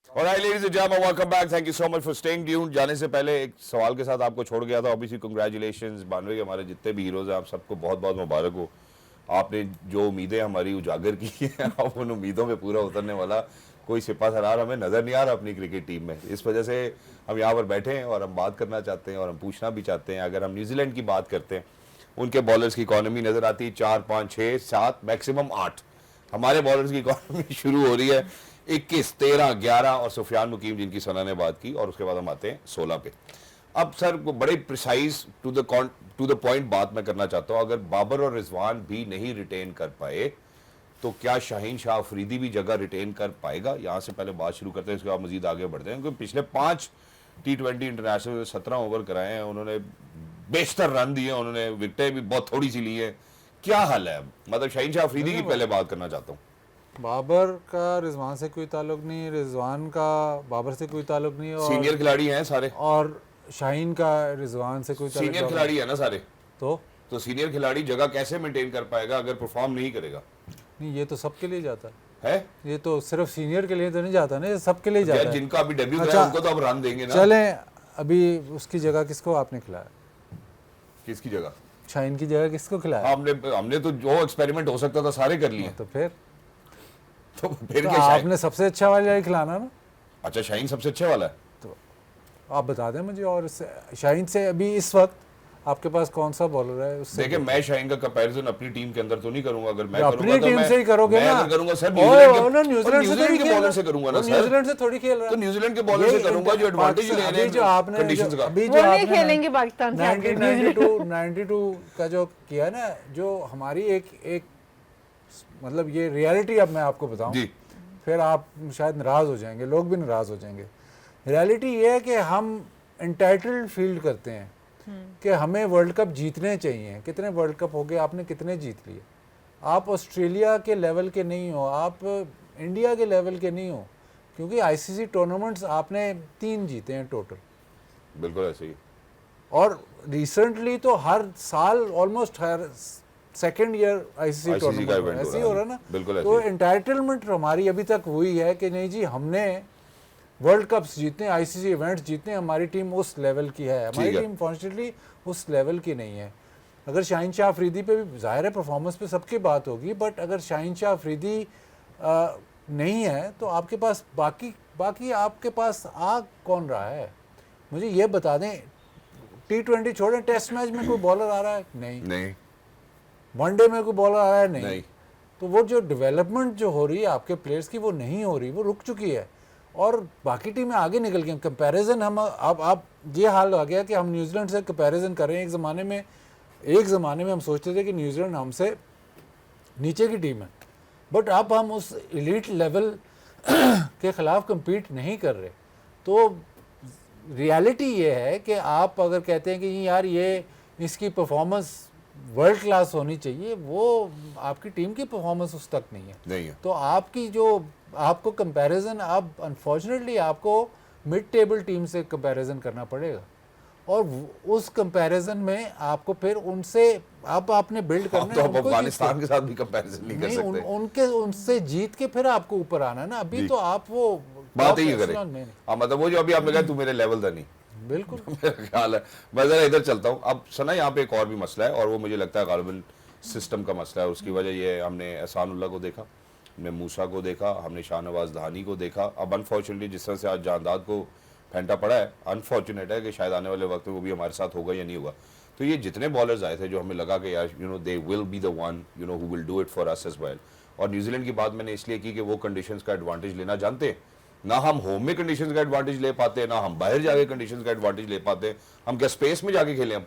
Alright, ladies and gentlemen, welcome back. Thank you so much for staying tuned. जाने से पहले एक सवाल के साथ आपको छोड़ गया था। ऑब्वियसली कंग्रेचुलेशंस 92 के हमारे जितने भी हीरोज हैं, आप सबको बहुत बहुत मुबारक हो। आपने जो उम्मीदें हमारी उजागर की हैं, आप उन उम्मीदों में पूरा उतरने वाला कोई सिपा सलार हमें नज़र नहीं आ रहा अपनी क्रिकेट टीम में। इस वजह से हम यहाँ पर बैठे हैं और हम बात करना चाहते हैं और हम पूछना भी चाहते हैं। अगर हम न्यूजीलैंड की बात करते हैं, उनके बॉलर्स की इकॉनमी नज़र आती है 4, 5, 6, 7, मैक्सिमम 8। हमारे बॉलर्स की इकॉनमी शुरू हो रही है 21, 13, 11 और सुफियान मुकीम जिनकी सना ने बात की, और उसके बाद हम आते हैं 16 पे। अब सर बड़े प्रिसाइज टू द पॉइंट बात मैं करना चाहता हूँ। अगर बाबर और रिजवान भी नहीं रिटेन कर पाए तो क्या शाहीन शाह अफरीदी भी जगह रिटेन कर पाएगा? यहाँ से पहले बात शुरू करते हैं, इसके बाद मजीद आगे बढ़ते हैं। क्योंकि पिछले 5 T20 इंटरनेशनल 17 ओवर कराए हैं, उन्होंने बेशतर रन दिए, उन्होंने विकेटें भी बहुत थोड़ी सी ली है। क्या हाल है? मतलब शाहीन शाह अफरीदी की पहले बात करना चाहता हूँ। बाबर का रिजवान से कोई ताल्लुक नहीं, रिजवान का बाबर से कोई ताल्लुक नहीं, और सीनियर खिलाड़ी हैं सारे, और शाहीन का रिजवान से कोई ताल्लुक सीनियर खिलाड़ी है ना सारे, तो सीनियर खिलाड़ी जगह कैसे मेंटेन कर पाएगा अगर परफॉर्म नहीं करेगा? नहीं, ये तो सबके लिए जाता है। है। ये तो सिर्फ सीनियर के लिए तो नहीं जाता ना, ये सबके लिए क्या जाता है। जिनका अभी डेब्यू अच्छा, करा उनको तो अब रन देंगे ना। चलें, अभी उसकी जगह किसको आपने खिलाया? किसकी जगह? शाहीन की जगह किसको खिलाया? हमने तो जो एक्सपेरिमेंट हो सकता था सारे कर लिए। तो फिर तो फिर तो क्या शाहीन? आपने सबसे अच्छा वाला ही खिलाना ना। अच्छा, शाहीन सबसे अच्छे वाला है। तो आप बता दें मुझे, और शाहीन से अभी इस वक्त आपके पास कौन सा बॉलर है उससे? देखिए, मैं शाहीन का कंपैरिजन अपनी टीम के अंदर तो नहीं करूंगा। अगर मैं अपनी करूंगा तो टीम मैं से ही करोगे मैं ना। अगर करूंगा सर न्यूजीलैंड के बॉलर से करूंगा ना सर। न्यूजीलैंड से थोड़ी खेल रहा तो न्यूजीलैंड के बॉलर से करूंगा जो एडवांटेज ले रहे हैं जो आपने कंडीशंस का। अभी वो जो नहीं आपने खेलेंगे पाकिस्तान से आगे। 92 का जो किया ना, जो हमारी एक मतलब ये रियलिटी अब मैं आपको बताऊं, जी। फिर आप शायद नाराज हो जाएंगे, लोग भी नाराज हो जाएंगे। रियलिटी ये है कि हम एंटाइटल्ड फील करते हैं कि हमें वर्ल्ड कप जीतने चाहिए। कितने वर्ल्ड कप हो गए, आपने कितने जीत लिए? आप ऑस्ट्रेलिया के लेवल के नहीं हो, आप इंडिया के लेवल के नहीं हो, क्योंकि आईसीसी टूर्नामेंट्स आपने 3 जीते हैं टोटल। बिल्कुल ऐसे ही। और रिसेंटली तो हर साल ऑलमोस्ट हर सेकेंड ईयर आईसीसी का टूर्नामेंट event ऐसे हो ही रहा हो है। रहा है ना। बिल्कुल ऐसे तो ही। एंटाइटलमेंट हमारी अभी तक हुई है कि नहीं जी, हमने वर्ल्ड कप्स जीतने, आईसीसी इवेंट्स जीतने, हमारी टीम उस लेवल की है। हमारी ठीक है। टीम फॉर्चुनेटली उस लेवल की नहीं है। अगर शाहीन शाह अफरीदी पे भी जाहिर है परफॉर्मेंस पे सबकी बात होगी, बट अगर शाहीन शाह अफरीदी नहीं है तो आपके पास बाकी आपके पास आ कौन रहा है? मुझे ये बता दें। T20 छोड़ें, टेस्ट मैच में कोई बॉलर आ रहा है? नहीं। वनडे में कोई बॉलर आ रहा है? नहीं। तो वो जो डेवलपमेंट जो हो रही है आपके प्लेयर्स की, वो नहीं हो रही, वो रुक चुकी है। और बाकी टीमें आगे निकल गई। कंपैरिजन हम अब ये हाल आ गया कि हम न्यूजीलैंड से कंपैरिजन कर रहे हैं। एक ज़माने में हम सोचते थे कि न्यूजीलैंड हमसे नीचे की टीम है, बट अब हम उस एलीट लेवल के ख़िलाफ़ compete नहीं कर रहे। तो रियलिटी ये है कि आप अगर कहते हैं कि यार ये इसकी परफॉर्मेंस वर्ल्ड क्लास होनी चाहिए, वो आपकी टीम की परफॉर्मेंस उस तक नहीं है। तो आपकी जो आपको कंपैरिजन, अब अनफॉर्चुनेटली आपको मिड टेबल टीम से कंपैरिजन करना पड़ेगा, और उस कंपैरिजन में आपको फिर उनसे आपने बिल्ड करना तो है। आप अफगानिस्तान के साथ भी कंपैरिजन नहीं कर सकते। उनसे जीत के फिर आपको ऊपर आना है ना। अभी तो आप वो बात ही करें। मतलब वो जो अभी आपने कहा तू मेरे लेवल का नहीं। बिल्कुल मेरा ख्याल है। मैं जरा इधर चलता हूँ। अब सना, यहाँ पे एक और भी मसला है, और वो मुझे लगता है गालिबन सिस्टम का मसला है। उसकी वजह ये, हमने एहसानुल्लाह को देखा, हमने मूसा को देखा, हमने शाहनवाज दहानी को देखा। अब अनफॉर्चुनेटली जिस तरह से आज जानदाद को फेंटा पड़ा है, अनफॉर्चुनेट है कि शायद आने वाले वक्त में वो भी हमारे साथ होगा या नहीं होगा। तो ये जितने बॉलर्स आए थे जो हमें लगा कि यार they will be the one who will do it for us as well. और न्यूजीलैंड की बात मैंने इसलिए की कि वो कंडीशंस का एडवांटेज लेना जानते हैं। ना हम होम में कंडीशंस का एडवांटेज ले पाते, ना हम बाहर जाके कंडीशंस का एडवांटेज ले पाते। हम क्या स्पेस में जाके खेलें? हम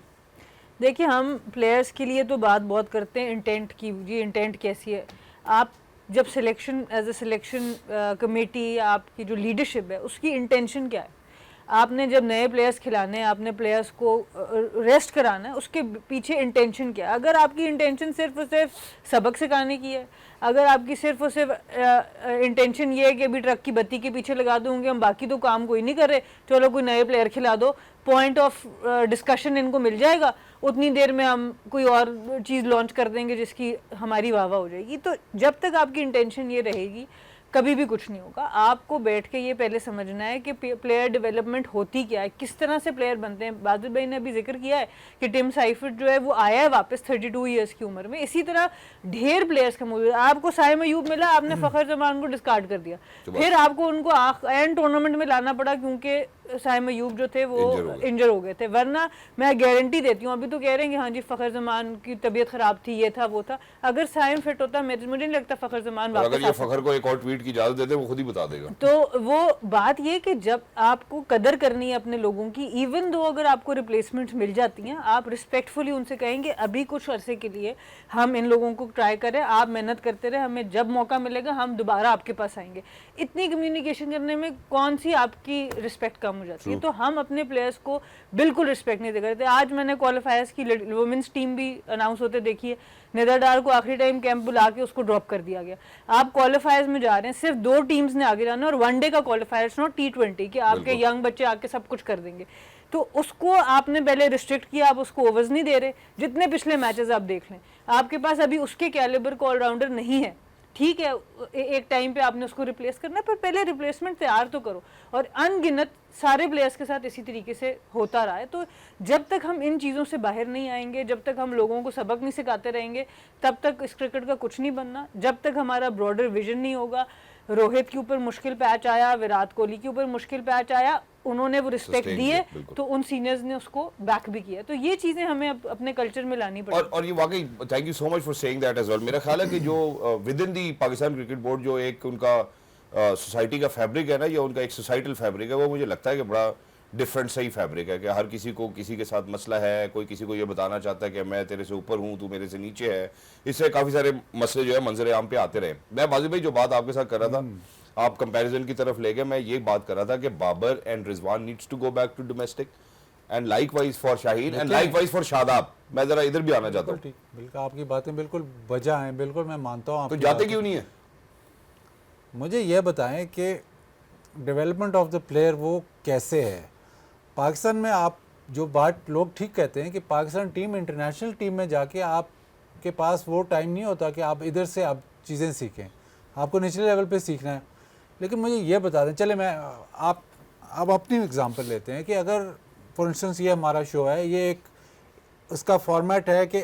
देखिए, हम प्लेयर्स के लिए तो बात बहुत करते हैं इंटेंट की। जी, इंटेंट कैसी है? आप जब selection as a selection committee, आपकी जो लीडरशिप है उसकी इंटेंशन क्या है? आपने जब नए प्लेयर्स खिलाने हैं, आपने प्लेयर्स को रेस्ट कराना है, उसके पीछे इंटेंशन क्या है? अगर आपकी इंटेंशन सिर्फ और सिर्फ सबक सिखाने की है, अगर आपकी सिर्फ और सिर्फ इंटेंशन ये है कि अभी ट्रक की बत्ती के पीछे लगा दूंगे, हम बाकी तो काम कोई नहीं कर रहे, चलो कोई नए प्लेयर खिला दो, पॉइंट ऑफ डिस्कशन इनको मिल जाएगा, उतनी देर में हम कोई और चीज़ लॉन्च कर देंगे जिसकी हमारी वाह वाह हो जाएगी। तो जब तक आपकी इंटेंशन ये रहेगी, कभी भी कुछ नहीं होगा। आपको बैठ के ये पहले समझना है कि प्लेयर डेवलपमेंट होती क्या है, किस तरह से प्लेयर बनते हैं। बादल भाई ने अभी जिक्र किया है कि टिम साइफर्ट जो है वो आया है वापस 32 ईयर्स की उम्र में। इसी तरह ढेर प्लेयर्स का मौजूद। आपको साइम अयूब मिला, आपने फ़खर जमान को डिस्कार्ड कर दिया, फिर आपको उनको एंड टूर्नामेंट में लाना पड़ा क्योंकि साइम अयूब जो थे वो इंजर हो गए थे। वरना मैं गारंटी देती हूँ, अभी तो कह रहे हैं कि हाँ जी फ़खर जमान की तबीयत ख़राब थी, ये था वो था, अगर साइम फिट होता मुझे नहीं लगता फ़खर जमान वापस। अगर ये फ़खर को एक और ट्वीट की इजाज़त देते वो खुद ही बता देगा। तो वो बात ये कि जब आपको कदर करनी है अपने लोगों की, इवन दो अगर आपको रिप्लेसमेंट्स मिल जाती हैं, आप रिस्पेक्टफुली उनसे कहेंगे अभी कुछ अरसे के लिए हम इन लोगों को ट्राई करें, आप मेहनत करते रहे, हमें जब मौका मिलेगा हम दोबारा आपके पास आएंगे। इतनी कम्युनिकेशन करने में कौन सी आपकी रिस्पेक्ट कम हो जाती है? तो हम अपने प्लेयर्स को बिल्कुल रिस्पेक्ट नहीं दे रहे थे। आज मैंने क्वालिफायर्स की वुमेंस टीम भी अनाउंस होते देखी है, निदा डार को आखिरी टाइम कैंप बुला के उसको ड्रॉप कर दिया गया। आप क्वालिफायर्स में जा रहे हैं, सिर्फ 2 टीम्स ने आगे जाना, और वनडे का क्वालिफायर्स, नॉट T20 कि आपके यंग बच्चे आके सब कुछ कर देंगे। तो उसको आपने पहले रिस्ट्रिक्ट किया, आप उसको ओवर्स नहीं दे रहे। जितने पिछले मैचेस आप देख लें, आपके पास अभी उसके कैलिबर का ऑलराउंडर नहीं है। ठीक है एक टाइम पे आपने उसको रिप्लेस करना है, पर पहले रिप्लेसमेंट तैयार तो करो। और अनगिनत सारे प्लेयर्स के साथ इसी तरीके से होता रहा है। तो जब तक हम इन चीज़ों से बाहर नहीं आएंगे, जब तक हम लोगों को सबक नहीं सिखाते रहेंगे, तब तक इस क्रिकेट का कुछ नहीं बनना। जब तक हमारा ब्रॉडर विजन नहीं होगा, रोहित के ऊपर मुश्किल पैच आया, विराट कोहली के ऊपर मुश्किल पैच आया, उन्होंने वो रिस्पेक्ट दी है, तो उन सीनियर्स ने उसको बैक भी किया। तो ये चीज़ें हमें अपने कल्चर में लानी पड़ेगी। और ये वाकई thank you so much for saying that as well. मेरा ख्याल है कि जो within the Pakistan cricket board जो एक उनका सोसाइटी का फैब्रिक है ना, या उनका एक सोसाइटल फैब्रिक है, वो मुझे लगता है कि बड़ा डिफरेंट सही फैब्रिक है कि हर किसी को किसी के साथ मसला है, कोई किसी को ये बताना चाहता है कि मैं तेरे से ऊपर हूँ, तू मेरे से नीचे है। इससे काफ़ी सारे मसले जो है मंजर आम पे आते रहे। मैं बाजू भाई जो बात आपके साथ कर रहा था, आप कंपैरिजन की तरफ ले गए, मैं ये बात कर रहा था कि Babar and Rizwan needs to go back to domestic and likewise for Shaheen and likewise for Shadab. मैं जरा इधर भी आना चाहता हूँ। ठीक, बिल्कुल आपकी बातें बिल्कुल वजह हैं, बिल्कुल मैं मानता हूँ। तो जाते क्यों नहीं है? मुझे यह बताएं कि डेवलपमेंट ऑफ द प्लेयर वो कैसे है पाकिस्तान में। आप जो बात लोग ठीक कहते हैं कि पाकिस्तान टीम इंटरनेशनल टीम में जाके आपके पास वो टाइम नहीं होता कि आप इधर से आप चीज़ें सीखें, आपको निचले लेवल पे सीखना है। लेकिन मुझे ये बता दें, चले मैं आप अपनी एग्जांपल लेते हैं कि अगर फॉर इंस्टेंस ये हमारा शो है, ये एक उसका फॉर्मेट है कि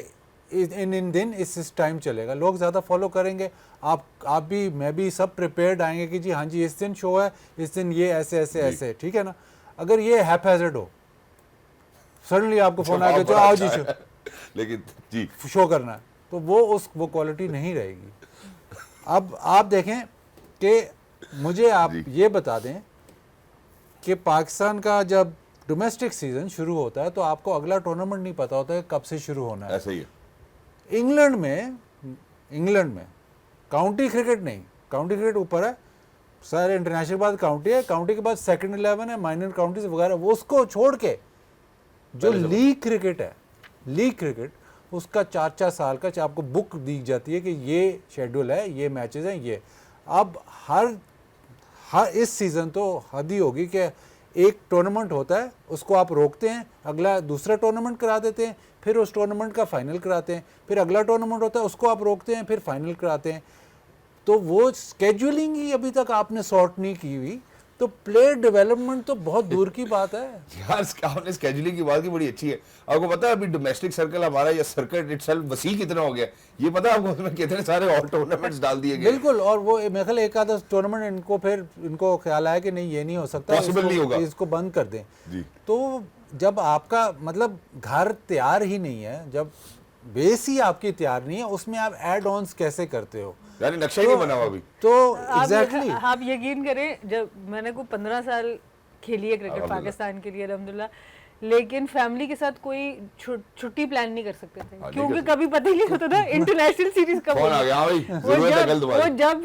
इन दिन इस टाइम चलेगा, लोग ज़्यादा फॉलो करेंगे। आप भी मैं भी सब प्रिपेयर्ड आएंगे कि जी हाँ जी इस दिन शो है, इस दिन ये ऐसे ऐसे ऐसे, ठीक है ना। अगर ये हैपहैज़र्ड हो, सडनली आपको फोन आ गया तो आओ जी शो, लेकिन जी शो करना है, तो वो क्वालिटी नहीं रहेगी। अब आप देखें कि मुझे आप ये बता दें कि पाकिस्तान का जब डोमेस्टिक सीजन शुरू होता है तो आपको अगला टूर्नामेंट नहीं पता होता है कब से शुरू होना है। ऐसा ही है। इंग्लैंड में काउंटी क्रिकेट नहीं, काउंटी क्रिकेट ऊपर है, सारे इंटरनेशनल के बाद काउंटी है, काउंटी के बाद सेकंड 11 है, माइनर काउंटीज वगैरह, वो उसको छोड़ के जो लीग क्रिकेट है, लीग क्रिकेट उसका 4-4 साल का आपको बुक दी जाती है कि ये शेड्यूल है, ये मैचेस हैं, ये अब हर इस सीज़न तो हद ही होगी कि एक टूर्नामेंट होता है, उसको आप रोकते हैं, अगला दूसरा टूर्नामेंट करा देते हैं, फिर उस टूर्नामेंट का फाइनल कराते हैं, फिर अगला टूर्नामेंट होता है उसको आप रोकते हैं, फिर फाइनल कराते हैं। तो वो स्केड्यूलिंग ही अभी तक आपने सॉर्ट नहीं की हुई, तो प्लेयर डेवलपमेंट तो बहुत दूर की बात है यार। आपने स्केड्यूलिंग की बात की बड़ी अच्छी है। आपको पता है अभी डोमेस्टिक सर्कल हमारा या सर्किट इटसेल्फ वसी कितना हो गया, ये पता है आपको? उसमें कितने सारे और टूर्नामेंट्स डाल दिए गए। बिल्कुल, और वो मेरे ख्याल एक आधा टूर्नामेंट इनको ख्याल आया कि नहीं ये नहीं हो सकता, पॉसिबल नहीं होगा, इसको बंद कर दें जी। तो जब आपका मतलब घर तैयार ही नहीं है, जब बेस ही आपकी तैयार नहीं है, उसमें आप एड ऑन्स कैसे करते हो? यानी नक्शा ही नहीं बना हुआ अभी। तो एग्जैक्टली आप यकीन करें, जब मैंने को 15 साल खेली है क्रिकेट पाकिस्तान के लिए अल्हम्दुलिल्लाह, लेकिन फैमिली के साथ कोई छुट्टी प्लान नहीं कर सकते थे क्योंकि कभी पता ही नहीं होता था इंटरनेशनल सीरीज कब कौन आ गया। हाँ भाई, जरूरत है कल तुम्हारी। वो जब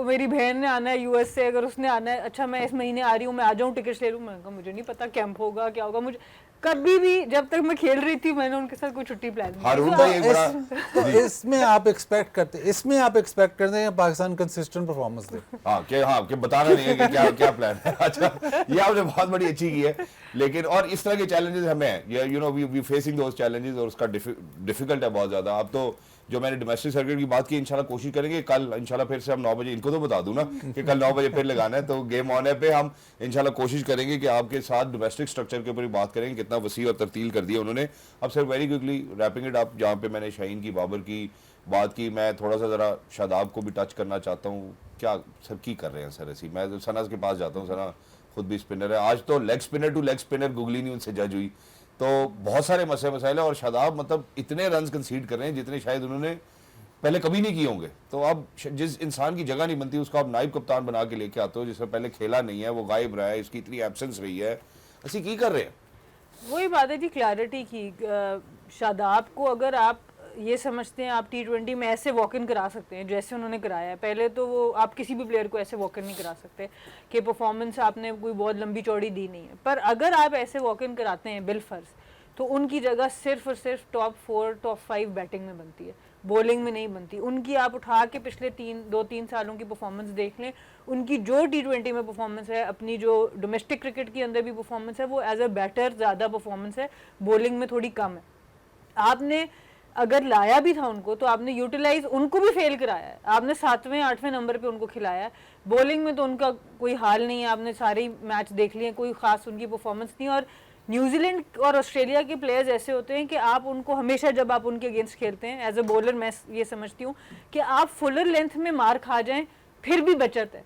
मेरी बहन ने आना है यूएस से, अगर उसने आना है, अच्छा मैं इस महीने आ रही हूँ, मैं आ जाऊँ, टिकट्स ले लूँ, मैंने कहा मुझे नहीं पता कैंप होगा क्या होगा, मुझे कभी भी जब तक मैं खेल रही थी मैंने उनके साथ कोई छुट्टी प्लान नहीं। इसमें आप एक्सपेक्ट करते हैं पाकिस्तान कंसिस्टेंट परफॉर्मेंस दे। हाँ कि बताना नहीं है कि क्या क्या प्लान है। अच्छा, ये आपने बहुत बड़ी अच्छी की है। लेकिन और इस तरह के चैलेंजेस हमें हैं, you know we facing those challenges, और उसका डिफिकल्ट है बहुत ज्यादा। अब तो जो मैंने डोमेस्टिक सर्किट की बात की, इंशाल्लाह कोशिश करेंगे कल इंशाल्लाह फिर से हम 9 बजे, इनको तो बता दूं ना कि कल 9 बजे फिर लगाना है, तो गेम ऑन है पे हम इंशाल्लाह कोशिश करेंगे कि आपके साथ डोमेस्टिक स्ट्रक्चर के ऊपर ही बात करेंगे, कितना वसी और तरतील कर दिया उन्होंने। अब sir very quickly wrapping it up, जहाँ पे मैंने शाहीन की, बाबर की बात की, मैं थोड़ा सा ज़रा शादाब को भी टच करना चाहता हूँ। क्या सर की कर रहे हैं सर ऐसी? मैं सना के पास जाता हूँ, सना खुद भी स्पिनर है, आज तो leg spinner two leg spinner googly नहीं उनसे जज हुई, तो बहुत सारे मसाइल है। और शादाब मतलब इतने रन कंसीड कर रहे हैं जितने शायद उन्होंने पहले कभी नहीं किए होंगे। तो अब जिस इंसान की जगह नहीं बनती उसको आप नाइब कप्तान बना के लेके आते हो, जिससे पहले खेला नहीं है, वो गायब रहा है, इसकी इतनी एब्सेंस रही है, ऐसी की कर रहे हैं। वही बात है जी, क्लैरिटी की। शादाब को अगर आप ये समझते हैं आप T20 में ऐसे वॉक इन करा सकते हैं जैसे उन्होंने कराया है, पहले तो वो आप किसी भी प्लेयर को ऐसे वॉक इन नहीं करा सकते कि परफॉर्मेंस आपने कोई बहुत लंबी चौड़ी दी नहीं है। पर अगर आप ऐसे वॉक इन कराते हैं बिलफर्ज, तो उनकी जगह सिर्फ और सिर्फ टॉप 4 टॉप 5 बैटिंग में बनती है, बॉलिंग में नहीं बनती। उनकी आप उठा के पिछले 2-3 सालों की परफॉर्मेंस देख लें, उनकी जो T20 में परफॉर्मेंस है, अपनी जो डोमेस्टिक क्रिकेट के अंदर भी परफॉर्मेंस है, वो एज अ बैटर ज़्यादा परफॉर्मेंस है, बॉलिंग में थोड़ी कम है। आपने अगर लाया भी था उनको तो आपने यूटिलाइज उनको भी फेल कराया है, आपने 7वें 8वें नंबर पे उनको खिलाया है। बॉलिंग में तो उनका कोई हाल नहीं है, आपने सारे मैच देख लिए, कोई खास उनकी परफॉर्मेंस नहीं। और न्यूजीलैंड और ऑस्ट्रेलिया के प्लेयर्स ऐसे होते हैं कि आप उनको हमेशा जब आप उनके अगेंस्ट खेलते हैं एज अ बॉलर, मैं ये समझती हूँ कि आप फुलर लेंथ में मार खा जाएं फिर भी बचत है,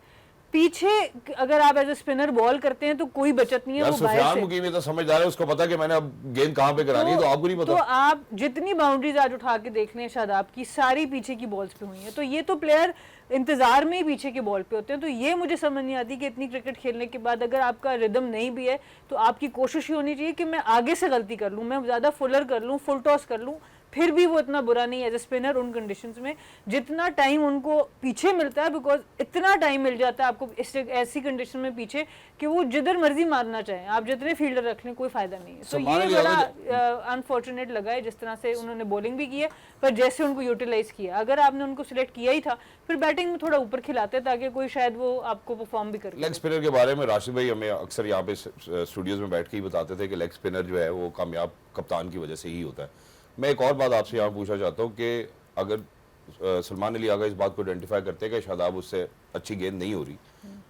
पीछे अगर आप एज ए स्पिनर बॉल करते हैं तो कोई बचत नहीं है। यार वो बाहर सुफियान से मुकीम तो समझदार है, उसको पता कि मैंने अब गेंद कहाँ पे करानी है, तो आपको नहीं तो पता। आप जितनी बाउंड्रीज आज उठा के देख लें शादाब की, सारी पीछे की बॉल्स पे हुई हैं। तो ये तो प्लेयर इंतजार में ही पीछे के बॉल पे होते हैं। तो ये मुझे समझ नहीं आती कि इतनी क्रिकेट खेलने के बाद अगर आपका रिदम नहीं भी है तो आपकी कोशिश ही होनी चाहिए कि मैं आगे से गलती कर लूँ, मैं ज़्यादा फुलर कर लूँ, फुल टॉस कर लूँ, फिर भी वो इतना बुरा नहीं एज ए स्पिनर उन कंडीशंस में। जितना टाइम उनको पीछे मिलता है, बिकॉज इतना टाइम मिल जाता है आपको इस ऐसी कंडीशन में पीछे कि वो जिधर मर्जी मारना चाहें, आप जितने फील्डर रख लें कोई फायदा नहीं है। तो ये बड़ा अनफॉर्चुनेट लगा है जिस तरह से उन्होंने बॉलिंग भी की है, पर जैसे उनको यूटिलाइज किया। अगर आपने उनको सिलेक्ट किया ही था फिर बैटिंग में थोड़ा ऊपर खिलाते ताकि कोई शायद वो आपको परफॉर्म भी कर। लेग स्पिनर के बारे में राशिद भाई हमें अक्सर यहाँ पे स्टूडियोज में बैठ के ही बताते थे कि लेग स्पिनर जो है वो कामयाब कप्तान की वजह से ही होता है। मैं एक और बात आपसे यहाँ पूछना चाहता हूँ कि अगर सलमान अली आगा इस बात को आइडेंटिफाई करते हैं कि शादाब उससे अच्छी गेंद नहीं हो रही,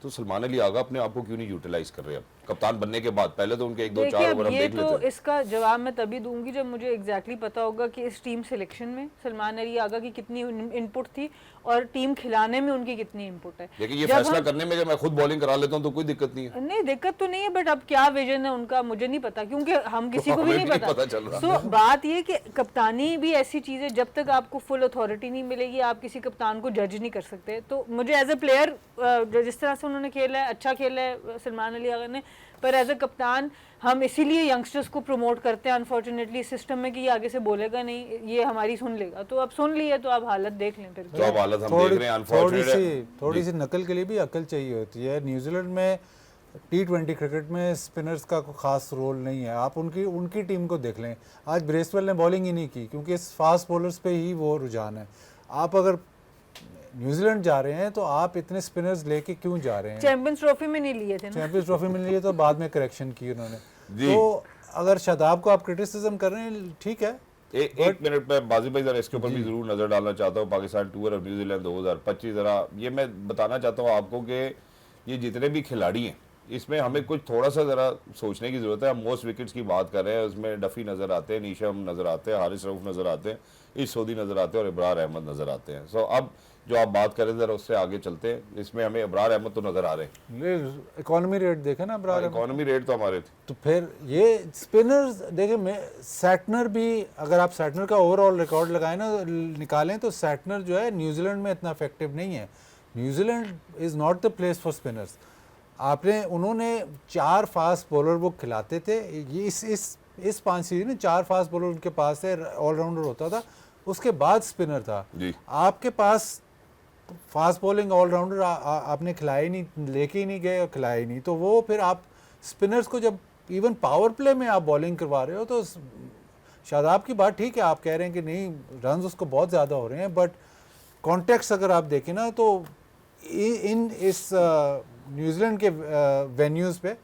तो सलमान अली आगा अपने आप को क्यों नहीं यूटिलाइज कर रहे अब कप्तान बनने के बाद? पहले तो उनके 1-2-4 ओवर हम देख लेते हैं। इसका जवाब मैं तभी दूंगी जब मुझे एग्जैक्टली पता होगा कि इस टीम सिलेक्शन में सलमान अली आगा की कितनी इनपुट थी और टीम खिलाने में उनकी कितनी इनपुट है। लेकिन ये फैसला करने में जब मैं खुद बॉलिंग करा लेता हूँ तो कोई दिक्कत नहीं है। नहीं, दिक्कत तो नहीं है, बट अब क्या विजन है उनका मुझे नहीं पता, क्योंकि हम किसी को भी नहीं पता चल रहा। सो बात ये कि कप्तानी भी ऐसी चीज है, जब तक आपको फुल अथॉरिटी नहीं मिलेगी आप किसी कप्तान को जज नहीं कर सकते। तो मुझे एज ए प्लेयर जिस तरह से उन्होंने खेला है, अच्छा खेला है सलमान अली आगा ने, पर एज ए कप्तान हम इसीलिए यंगस्टर्स को प्रमोट करते हैं अनफॉर्चुनेटली सिस्टम में कि ये आगे से बोलेगा नहीं, ये हमारी सुन लेगा। तो अब सुन लिए तो आप हालत देख लें फिर। तो अब हालत हम देख रहे हैं अनफॉर्चुनेट। थोड़ी सी नकल के लिए भी अकल चाहिए होती है। न्यूजीलैंड में T20 क्रिकेट में स्पिनर्स का कोई खास रोल नहीं है। आप उनकी टीम को देख लें, आज ब्रेसवेल ने बॉलिंग ही नहीं की क्योंकि इस फास्ट बॉलर्स पे ही वो रुझान है। आप अगर न्यूजीलैंड जा रहे हैं तो आप इतने स्पिनर्स लेके क्यों जा रहे हैं? चैंपियंस ट्रॉफी में नहीं लिए थे ना, चैंपियंस ट्रॉफी में लिए तो बाद में करेक्शन की उन्होंने। तो अगर शादाब को आप क्रिटिसिज्म कर रहे हैं, ठीक है। एक मिनट में बाजी भाई जरा इसके ऊपर भी जरूर नजर डालना चाहता हूँ। पाकिस्तान टूर और न्यूजीलैंड 2025 जरा ये मैं बताना चाहता हूँ आपको कि ये जितने भी खिलाड़ी हैं इसमें हमें कुछ थोड़ा सा जरा सोचने की जरूरत है। हम मोस्ट विकेट्स की बात कर रहे हैं, उसमें डफी नजर आते हैं, नीशम नजर आते हैं, हारिस रऊफ नजर आते हैं, इस सऊदी नजर आते हैं और इब्रार अहमद नजर आते हैं। सो अब जो आप बात करें जरा उससे आगे चलते हैं। इसमें हमें इब्रार अहमद तो नजर आ रहे हैं, इकोनॉमी रेट देखे ना इब्रार अहमद, इकोनॉमी रेट तो हमारे थे। तो फिर ये स्पिनर्स देखें, सैटनर भी, अगर आप सैटनर का ओवरऑल रिकॉर्ड लगाएं ना निकालें तो सैटनर जो है न्यूजीलैंड में इतना इफेक्टिव नहीं है। New Zealand is not the place for spinners. उन्होंने 4 फास्ट बॉलर वो खिलाते थे। ये इस 5 सीरीज में 4 फास्ट बॉलर उनके पास थे, ऑलराउंडर होता था, उसके बाद स्पिनर था। आपके पास फास्ट बॉलिंग ऑलराउंडर आपने खिलाया ही नहीं, लेके ही नहीं गए और खिलाया ही नहीं, तो वो फिर आप स्पिनर्स को जब इवन पावर प्ले में आप बॉलिंग करवा रहे हो तो शादाब की बात ठीक है, आप कह रहे हैं कि नहीं रन्स उसको बहुत ज़्यादा हो रहे हैं, बट कॉन्टेक्स्ट अगर आप देखें ना तो इस न्यूजीलैंड के वेन्यूज़ पे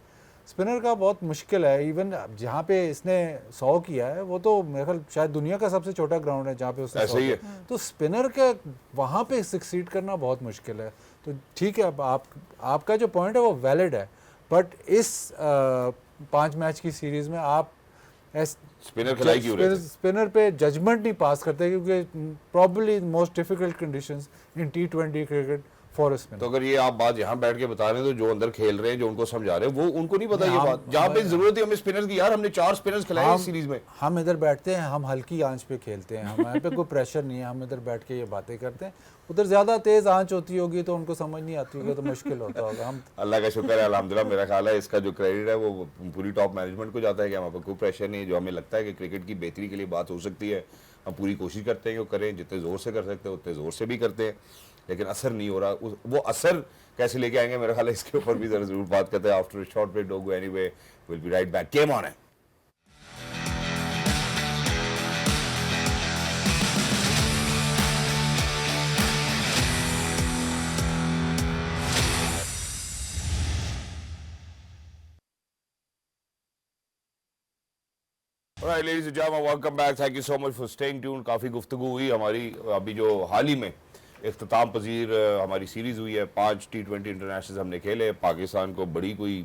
स्पिनर का बहुत मुश्किल है। इवन जहाँ पे इसने 100 किया है वो तो मेरे ख्याल शायद दुनिया का सबसे छोटा ग्राउंड है जहाँ पे उसने 100 किया, तो स्पिनर के वहाँ पे सक्सीड करना बहुत मुश्किल है। तो ठीक है, अब आपका जो पॉइंट है वो वैलिड है, बट इस 5 मैच की सीरीज़ में आप स्पिनर पे जजमेंट नहीं पास करते क्योंकि probably most difficult conditions in T20 cricket for a spinner. तो अगर ये आप बात यहाँ बैठ के बता रहे हैं तो जो अंदर खेल रहे हैं, जो उनको समझा रहे हैं, वो उनको नहीं पता ये बात। जहाँ पे जरूरत है हमें स्पिनर्स की, यार हमने 4 स्पिनर्स खिलाए इस सीरीज में। हम इधर बैठते हैं, हम हल्की आंच पे खेलते हैं, हमारे पे कोई प्रेशर नहीं है, हम इधर बैठ के ये बातें करते हैं। उधर ज्यादा तेज आंच होती होगी तो उनको समझ नहीं आती होगी, तो मुश्किल होता होगा। हम अल्लाह का शुक्र है अल्हम्दुलिल्लाह, मेरा ख्याल है इसका जो क्रेडिट है वो पूरी टॉप मैनेजमेंट को जाता है कि हमारे पर कोई प्रेशर नहीं है। जो हमें लगता है कि क्रिकेट की बेहतरी के लिए बात हो सकती है, हम पूरी कोशिश करते हैं कि वो करें, जितने ज़ोर से कर सकते हैं उतने ज़ोर से भी करते हैं, लेकिन असर नहीं हो रहा। वो असर कैसे लेके आएंगे, मेरा ख्याल है इसके ऊपर भी जरूर बात करते हैं after short break. Don't go anyway, will be right back. Game on है। Alright, ladies and gentlemen, welcome back. Thank you so much for staying tuned. काफ़ी गुफ्तगू हुई हमारी अभी जो हाल ही में इख्तिताम पजीर हमारी सीरीज़ हुई है। 5 T20 इंटरनेशनल हमने खेले। पाकिस्तान को बड़ी कोई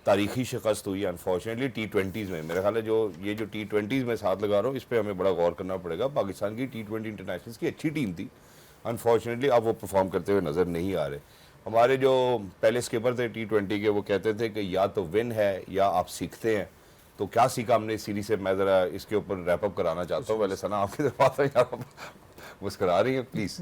तारीखी शिकस्त हुई है अनफॉर्चुनेटली T20s में। मेरा ख्याल है जो ये जो T20s में साथ लगा रहा हूँ इस पर हमें बड़ा गौर करना पड़ेगा। पाकिस्तान की T20 इंटरनेशनल्स की अच्छी टीम थी, अनफॉर्चुनेटली अब वो परफॉर्म करते हुए नज़र नहीं आ रहे। हमारे जो पहले स्किपर थे T20 के, वो कहते थे कि या तो विन है या आप सीखते हैं। तो क्या सीखा हमने इस सीरीज से, मैं ज़रा इसके ऊपर रैप अप कराना चाहता हूँ। पहले सना आपकी तरफ आता है, मुस्कुरा रही है, प्लीज़।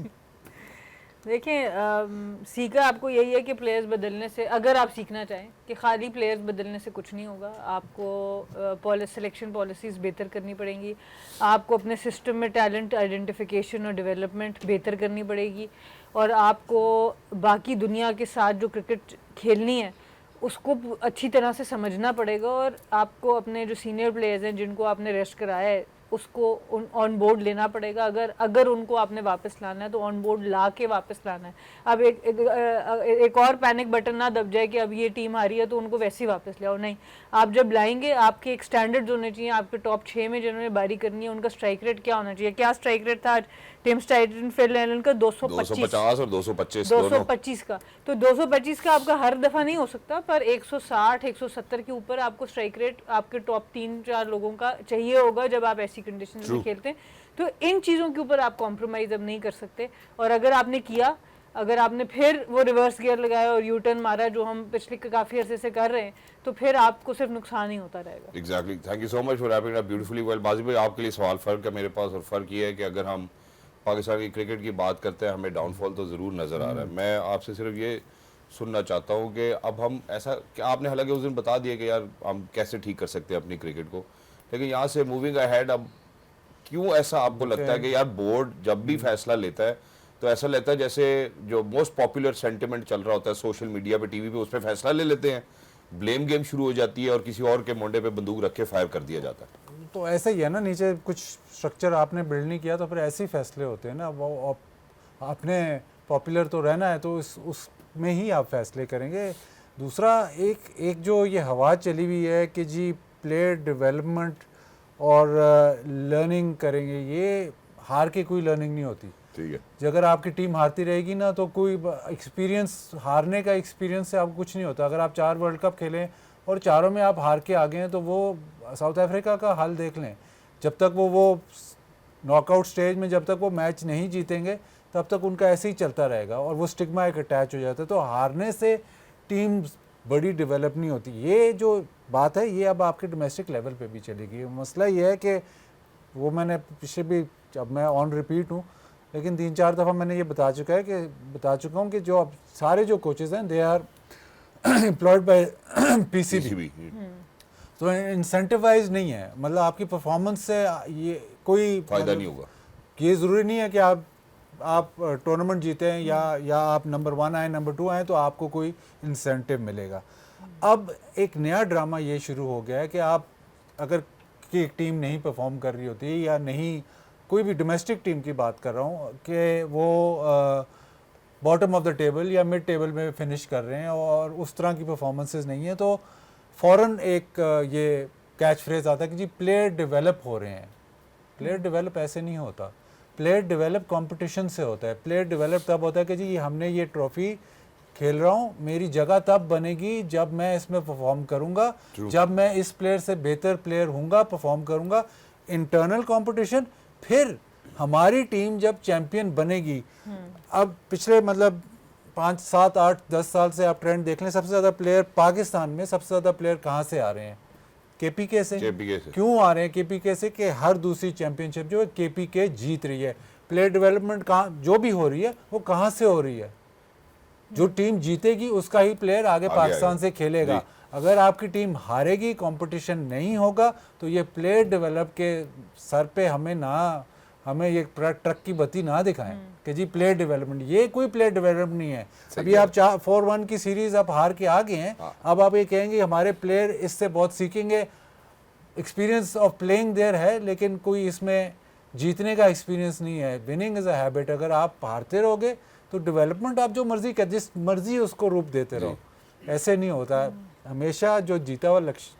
देखें, सीखा आपको यही है कि प्लेयर्स बदलने से, अगर आप सीखना चाहें कि खाली प्लेयर्स बदलने से कुछ नहीं होगा, आपको सिलेक्शन पॉलिसीज़ बेहतर करनी पड़ेंगी, आपको अपने सिस्टम में टैलेंट आइडेंटिफिकेशन और डेवलपमेंट बेहतर करनी पड़ेगी, और आपको बाकी दुनिया के साथ जो क्रिकेट खेलनी है उसको अच्छी तरह से समझना पड़ेगा, और आपको अपने जो सीनियर प्लेयर्स हैं जिनको आपने रेस्ट कराया है उसको ऑन बोर्ड लेना पड़ेगा। अगर उनको आपने वापस लाना है तो ऑन बोर्ड ला के वापस लाना है। अब एक और पैनिक बटन ना दब जाए कि अब ये टीम हारी है तो उनको वैसे ही वापस ले आओ, नहीं। आप जब लाएंगे आपके एक स्टैंडर्ड्स होने चाहिए। आपके टॉप 6 में जिन्होंने बारी करनी है उनका स्ट्राइक रेट क्या होना चाहिए? क्या स्ट्राइक रेट था टिम स्टाइटन, फिल एलन का? 250 और 225 का। तो 225 का आपका हर दफ़ा नहीं हो सकता, पर 160 170 के ऊपर आपको स्ट्राइक रेट आपके टॉप 3-4 लोगों का चाहिए होगा जब आप ऐसी कंडीशन में खेलते हैं। तो इन चीज़ों के ऊपर आप कॉम्प्रोमाइज़ अब नहीं कर सकते। और अगर आपने किया, अगर आपने फिर वो रिवर्स गियर लगाया और यू टर्न मारा जो हम पिछले काफ़ी अरसे से कर रहे हैं, तो फिर आपको सिर्फ नुकसान ही होता रहेगा। Exactly, thank you so much for wrapping up beautifully well. Baji भाई, आपके लिए सवाल फ़र्क है मेरे पास, और फ़र्क ये है कि अगर हम पाकिस्तान की क्रिकेट की बात करते हैं हमें डाउनफॉल तो ज़रूर नज़र आ रहा है। मैं आपसे सिर्फ ये सुनना चाहता हूँ कि अब हम ऐसा कि आपने हालांकि उस दिन बता दिया कि यार हम कैसे ठीक कर सकते हैं अपनी क्रिकेट को, लेकिन यहाँ से मूविंग अहेड अब क्यों ऐसा आपको लगता है कि यार बोर्ड जब भी फैसला लेता है तो ऐसा लगता है जैसे जो मोस्ट पॉपुलर सेंटिमेंट चल रहा होता है सोशल मीडिया पे, टीवी पे, उस पर फैसला ले लेते हैं, ब्लेम गेम शुरू हो जाती है और किसी और के मोंडे पे बंदूक रख के फायर कर दिया जाता है। तो ऐसा ही है ना, नीचे कुछ स्ट्रक्चर आपने बिल्ड नहीं किया तो फिर ऐसे ही फैसले होते हैं ना। वो आपने पॉपुलर तो रहना है तो उसमें ही आप फैसले करेंगे। दूसरा एक जो ये हवा चली हुई है कि जी प्लेयर डेवलपमेंट और लर्निंग करेंगे, ये हार के कोई लर्निंग नहीं होती। ठीक है, अगर आपकी टीम हारती रहेगी ना तो कोई एक्सपीरियंस, हारने का एक्सपीरियंस से आपको कुछ नहीं होता। अगर आप 4 वर्ल्ड कप खेलें और चारों में आप हार के आ गए हैं तो वो साउथ अफ्रीका का हाल देख लें। जब तक वो नॉकआउट स्टेज में जब तक वो मैच नहीं जीतेंगे तब तक उनका ऐसे ही चलता रहेगा और वो स्टिग्मा एक अटैच हो जाता है। तो हारने से टीम बड़ी डेवलप नहीं होती। ये जो बात है ये अब आपके डोमेस्टिक लेवल पे भी चलेगी। मसला ये है कि वो मैंने पीछे भी, अब मैं ऑन रिपीट हूँ, लेकिन 3-4 दफ़ा मैंने ये बता चुका हूँ कि जो अब सारे जो कोचेज़ हैं they are employed by PCB, तो इंसेंटिवाइज नहीं है। मतलब आपकी परफॉर्मेंस से ये कोई फायदा नहीं होगा। ये ज़रूरी नहीं है कि आप टूर्नामेंट जीते हैं या आप नंबर 1 आए, नंबर 2 आए तो आपको कोई इंसेंटिव मिलेगा। अब एक नया ड्रामा ये शुरू हो गया है कि आप अगर की एक टीम नहीं परफॉर्म कर रही होती या नहीं, कोई भी डोमेस्टिक टीम की बात कर रहा हूँ कि वो बॉटम ऑफ द टेबल या मिड टेबल में फिनिश कर रहे हैं और उस तरह की परफॉर्मेंसेस नहीं है, तो फ़ौरन एक ये कैच फ्रेज आता है कि जी प्लेयर डेवलप हो रहे हैं। प्लेयर डेवलप ऐसे नहीं होता। प्लेयर डेवलप कंपटीशन से होता है। प्लेयर डेवलप तब होता है कि जी हमने ये ट्रॉफी खेल रहा हूँ, मेरी जगह तब बनेगी जब मैं इसमें परफॉर्म करूँगा, जब मैं इस प्लेयर से बेहतर प्लेयर हूँगा, परफॉर्म करूँगा। इंटरनल कंपटीशन, फिर हमारी टीम जब चैम्पियन बनेगी। अब पिछले मतलब 5, 7, 8, 10 साल से आप ट्रेंड देख लें, सबसे ज़्यादा प्लेयर पाकिस्तान में सबसे ज़्यादा प्लेयर कहाँ से आ रहे हैं? केपीके से। क्यों आ रहे हैं केपीके से? कि हर दूसरी चैंपियनशिप जो है केपीके जीत रही है। प्लेयर डेवलपमेंट कहाँ जो भी हो रही है वो कहाँ से हो रही है? जो टीम जीतेगी उसका ही प्लेयर आगे पाकिस्तान से खेलेगा। अगर आपकी टीम हारेगी, कंपटीशन नहीं होगा, तो ये प्लेयर डेवलप के सर पे हमें ये ट्रक की बत्ती ना दिखाएं कि जी प्लेयर डेवलपमेंट। ये कोई प्लेयर डेवलपमेंट नहीं है। अभी आप 4-1 की सीरीज आप हार के आ गए हैं, अब आप ये कहेंगे हमारे प्लेयर इससे बहुत सीखेंगे। एक्सपीरियंस ऑफ प्लेइंग देयर है, लेकिन कोई इसमें जीतने का एक्सपीरियंस नहीं है। Winning is a habit. अगर आप हारते रहोगे तो डेवलपमेंट आप जो मर्जी कर, जिस मर्जी उसको रूप देते रहो, ऐसे नहीं होता। हमेशा जो जीता हुआ लक्ष्य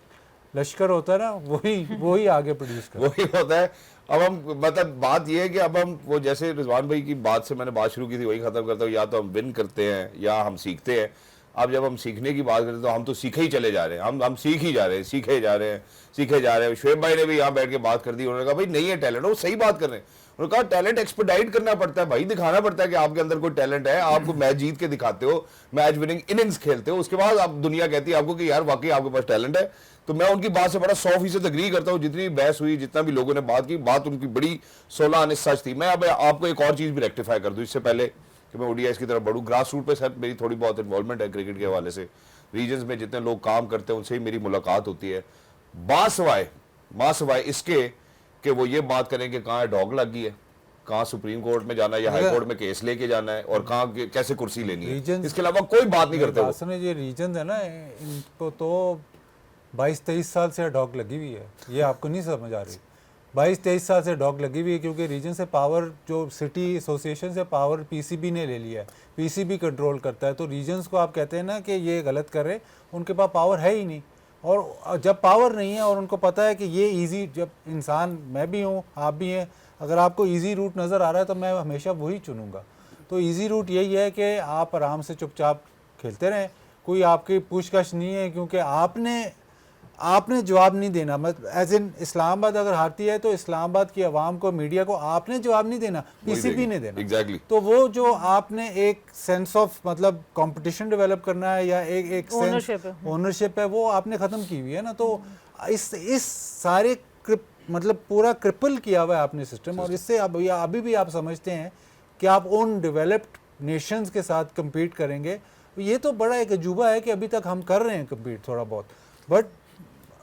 लश्कर होता है ना, वही आगे प्रोड्यूस कर। वही होता है। अब हम मतलब बात ये है कि अब हम वो जैसे रिजवान भाई की बात से मैंने बात शुरू की थी वही खत्म करता हूँ, या तो हम विन करते हैं या हम सीखते हैं। अब जब हम सीखने की बात करते हैं तो हम तो सीखे ही चले जा रहे हैं, हम सीख ही जा रहे हैं, सीखे जा रहे हैं, सीखे जा रहे हैं। शुएब भाई ने भी यहाँ बैठ के बात कर दी, उन्होंने कहा भाई नहीं है टैलेंट, वो सही बात कर रहे हैं। उन्होंने कहा टैलेंट एक्सपर्टाइट करना पड़ता है भाई, दिखाना पड़ता है कि आपके अंदर कोई टैलेंट है, आपको मैच जीत के दिखाते हो, मैच विनिंग इनिंग्स खेलते हो, उसके बाद आप दुनिया कहती है आपको कि यार वाकई आपके पास टैलेंट है। तो मैं उनकी बात से बड़ा 100% एग्री करता हूँ। जितनी बहस हुई, जितना भी लोगों ने बात की, बात उनकी बड़ी 16 आने सच थी। मैं अब आपको एक और चीज़ भी रेक्टिफाई कर दूँ इससे पहले कि मैं ओडीआईस की तरफ बढ़ूँ। ग्रास रूट पे सर मेरी थोड़ी बहुत इन्वॉल्वमेंट है क्रिकेट के हवाले से, रीजन्स में जितने लोग काम करते हैं उनसे ही मेरी मुलाकात होती है। बासवाए इसके कि वो ये बात करें कि कहाँ डॉग लग गई है, कहाँ सुप्रीम कोर्ट में जाना है या हाई कोर्ट में केस लेके जाना है, और कहाँ कैसे कुर्सी लेनी है, इसके अलावा कोई बात नहीं करते वो। ये रीजन है ना, इनको तो 22-23 साल से डॉग लगी हुई है, ये आपको नहीं समझ आ रही। 22-23 साल से डॉग लगी हुई है, क्योंकि रीजन से पावर, जो सिटी एसोसिएशन से पावर पीसीबी ने ले लिया है, पीसीबी कंट्रोल करता है। तो रीजन्स को आप कहते हैं ना कि ये गलत कर रहे, उनके पास पावर है ही नहीं। और जब पावर नहीं है और उनको पता है कि ये इजी, जब इंसान, मैं भी हूँ आप भी हैं, अगर आपको इजी रूट नज़र आ रहा है तो मैं हमेशा वही चुनूंगा। तो इजी रूट यही है कि आप आराम से चुपचाप खेलते रहें, कोई आपकी पूछताछ नहीं है, क्योंकि आपने जवाब नहीं देना। मतलब एज इन इस्लामाबाद अगर हारती है तो इस्लामाबाद की आवाम को, मीडिया को आपने जवाब नहीं देना, पीसीबी ने देना। Exactly. तो वो जो आपने एक सेंस ऑफ मतलब कंपटीशन डेवलप करना है या एक सेंस ओनरशिप है, वो आपने ख़त्म की हुई है ना। तो इस सारे मतलब पूरा क्रिपल किया हुआ है आपने सिस्टम, और इससे अभी भी आप समझते हैं कि आप उन डेवलप्ड नेशंस के साथ कम्पीट करेंगे। ये तो बड़ा एक अजूबा है कि अभी तक हम कर रहे हैं कम्पीट थोड़ा बहुत,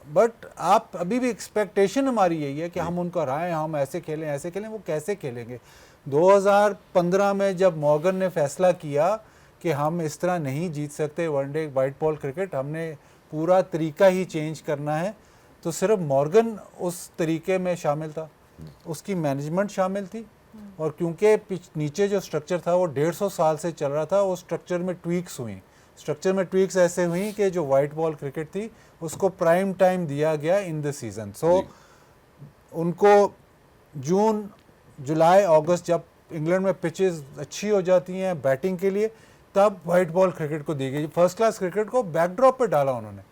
बट आप अभी भी एक्सपेक्टेशन हमारी यही है कि हम उनको हराएं, हम ऐसे खेलें। वो कैसे खेलेंगे? 2015 में जब मॉर्गन ने फैसला किया कि हम इस तरह नहीं जीत सकते वनडे वाइट बॉल क्रिकेट, हमने पूरा तरीका ही चेंज करना है, तो सिर्फ मॉर्गन उस तरीके में शामिल था, उसकी मैनेजमेंट शामिल थी। और क्योंकि नीचे जो स्ट्रक्चर था वो 150 साल से चल रहा था, उस स्ट्रक्चर में ट्वीक्स ऐसे हुई कि जो वाइट बॉल क्रिकेट थी उसको प्राइम टाइम दिया गया इन द सीज़न। सो उनको जून, जुलाई, अगस्त जब इंग्लैंड में पिचेस अच्छी हो जाती हैं बैटिंग के लिए, तब वाइट बॉल क्रिकेट को दी गई। फर्स्ट क्लास क्रिकेट को बैकड्रॉप पे डाला उन्होंने।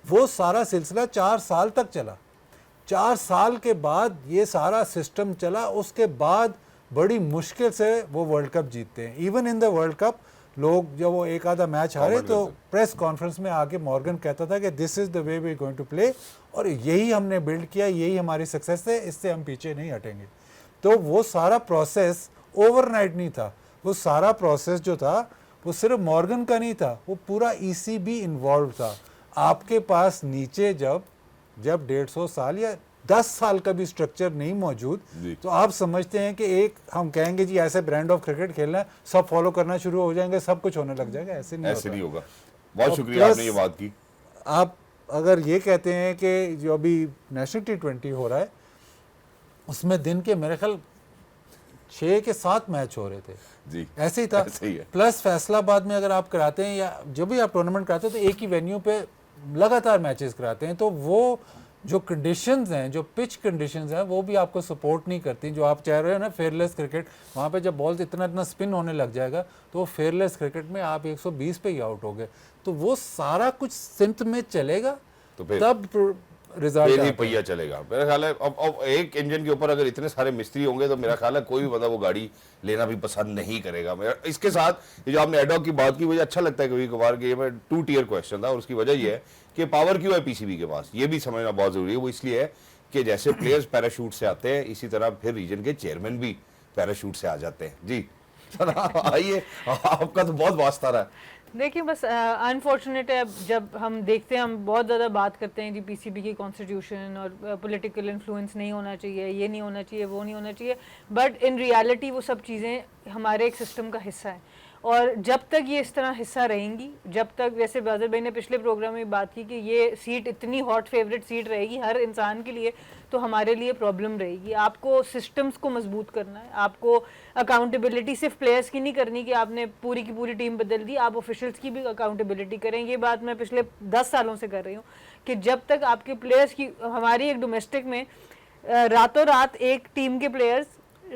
वो सारा सिलसिला 4 साल तक चला। 4 साल के बाद ये सारा सिस्टम चला, उसके बाद बड़ी मुश्किल से वो वर्ल्ड कप जीतते हैं। Even in the world cup लोग जब वो एक आधा मैच हारे तो प्रेस कॉन्फ्रेंस में आके मॉर्गन कहता था कि this is the way we going to play, और यही हमने बिल्ड किया, यही हमारी सक्सेस है, इससे हम पीछे नहीं हटेंगे। तो वो सारा प्रोसेस ओवरनाइट नहीं था, वो सारा प्रोसेस जो था वो सिर्फ मॉर्गन का नहीं था, वो पूरा ईसीबी इन्वॉल्व था। आपके पास नीचे जब 150 साल या 10 साल का भी स्ट्रक्चर नहीं मौजूद, तो आप समझते हैं कि एक हम कहेंगे जी ऐसे ब्रांड ऑफ क्रिकेट खेलना है, सब फॉलो करना शुरू हो जाएंगे, सब कुछ होने लग जाएगा। ऐसे नहीं होगा। बहुत शुक्रिया आपने ये बात की। आप अगर ये कहते हैं कि जो अभी नेशनल T20 हो रहा है उसमें दिन के मेरे ख्याल 6 के 7 मैच हो रहे थे जी, ऐसे ही था। ऐसे ही है। प्लस फैसलाबाद में अगर आप कराते हैं या जब भी आप टूर्नामेंट कराते हैं तो एक ही वेन्यू पे लगातार मैचेस कराते हैं, तो वो जो कंडीशंस हैं, जो पिच कंडीशंस हैं, वो भी आपको सपोर्ट नहीं करती। जो आप चाह रहे हो ना फेयरलेस क्रिकेट, वहाँ पे जब बॉल इतना स्पिन होने लग जाएगा तो फेयरलेस क्रिकेट में आप 120 पे ही आउट हो गए। तो वो सारा कुछ सिंथ में चलेगा तो फिर तब रिजल्ट ही पहिया चलेगा। मेरा ख्याल है अब एक इंजन के ऊपर अगर इतने सारे मिस्त्री होंगे तो मेरा ख्याल है कोई भी बंदा वो गाड़ी लेना भी पसंद नहीं करेगा। मेरा इसके साथ ये जो आपने एडॉक की बात की, मुझे अच्छा लगता है कभी कभार कि ये मैं 2 टियर क्वेश्चन था, और उसकी वजह ये है कि पावर क्यों है पीसीबी के पास, ये भी समझना बहुत जरूरी है। वो इसलिए है कि जैसे प्लेयर्स पैराशूट से आते हैं, इसी तरह फिर रीजन के चेयरमैन भी पैराशूट से आ जाते हैं। जी आइए, आपका तो बहुत वास्ता रहा है। देखिए बस अनफॉर्चुनेट है, अब जब हम देखते हैं, हम बहुत ज़्यादा बात करते हैं जी पीसीबी की कॉन्स्टिट्यूशन और पॉलिटिकल इन्फ्लुएंस नहीं होना चाहिए, ये नहीं होना चाहिए, वो नहीं होना चाहिए, बट इन रियलिटी वो सब चीज़ें हमारे एक सिस्टम का हिस्सा है। और जब तक ये इस तरह हिस्सा रहेंगी, जब तक, जैसे बादल भाई ने पिछले प्रोग्राम में बात की कि ये सीट इतनी हॉट फेवरेट सीट रहेगी हर इंसान के लिए, तो हमारे लिए प्रॉब्लम रहेगी। आपको सिस्टम्स को मजबूत करना है, आपको अकाउंटेबिलिटी सिर्फ प्लेयर्स की नहीं करनी कि आपने पूरी की पूरी टीम बदल दी, आप ऑफिशियल्स की भी अकाउंटेबिलिटी करें। ये बात मैं पिछले 10 सालों से कर रही हूँ कि जब तक आपके प्लेयर्स की, हमारी एक डोमेस्टिक में रातों रात एक टीम के प्लेयर्स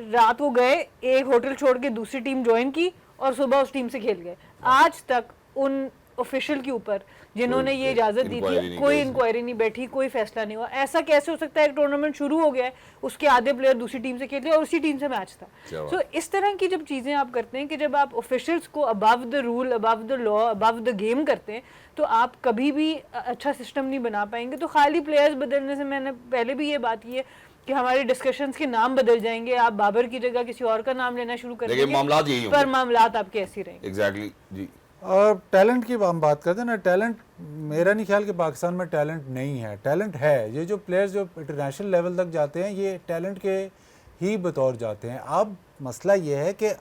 रात को गए, एक होटल छोड़ के दूसरी टीम ज्वाइन की और सुबह उस टीम से खेल गए। आज तक उन ऑफिशियल के ऊपर जिन्होंने ये इजाजत दी थी कोई इंक्वायरी नहीं बैठी, कोई फैसला नहीं हुआ। ऐसा कैसे हो सकता है? एक टूर्नामेंट शुरू हो गया है, उसके आधे प्लेयर दूसरी टीम से खेलते हैं और उसी टीम से मैच था। सो इस तरह की जब चीज़ें आप करते हैं कि जब आप ऑफिशियल्स को above the rule, above the law, above the game करते हैं, तो आप कभी भी अच्छा सिस्टम नहीं बना पाएंगे। तो खाली प्लेयर्स बदलने से, मैंने पहले भी ये बात की है कि हमारे डिस्कशंस के नाम बदल जाएंगे, आप बाबर की जगह किसी और का नाम लेना शुरू कर देंगे, मामलात यही पर मामलात आपके ऐसे ही रहेंगे। एग्जैक्टली जी। और टैलेंट की हम बात करते हैं ना, टैलेंट, मेरा नहीं ख्याल कि पाकिस्तान में टैलेंट नहीं है, टैलेंट है। ये जो प्लेयर्स जो इंटरनेशनल लेवल तक जाते हैं ये टैलेंट के ही बतौर जाते हैं। अब मसला ये है कि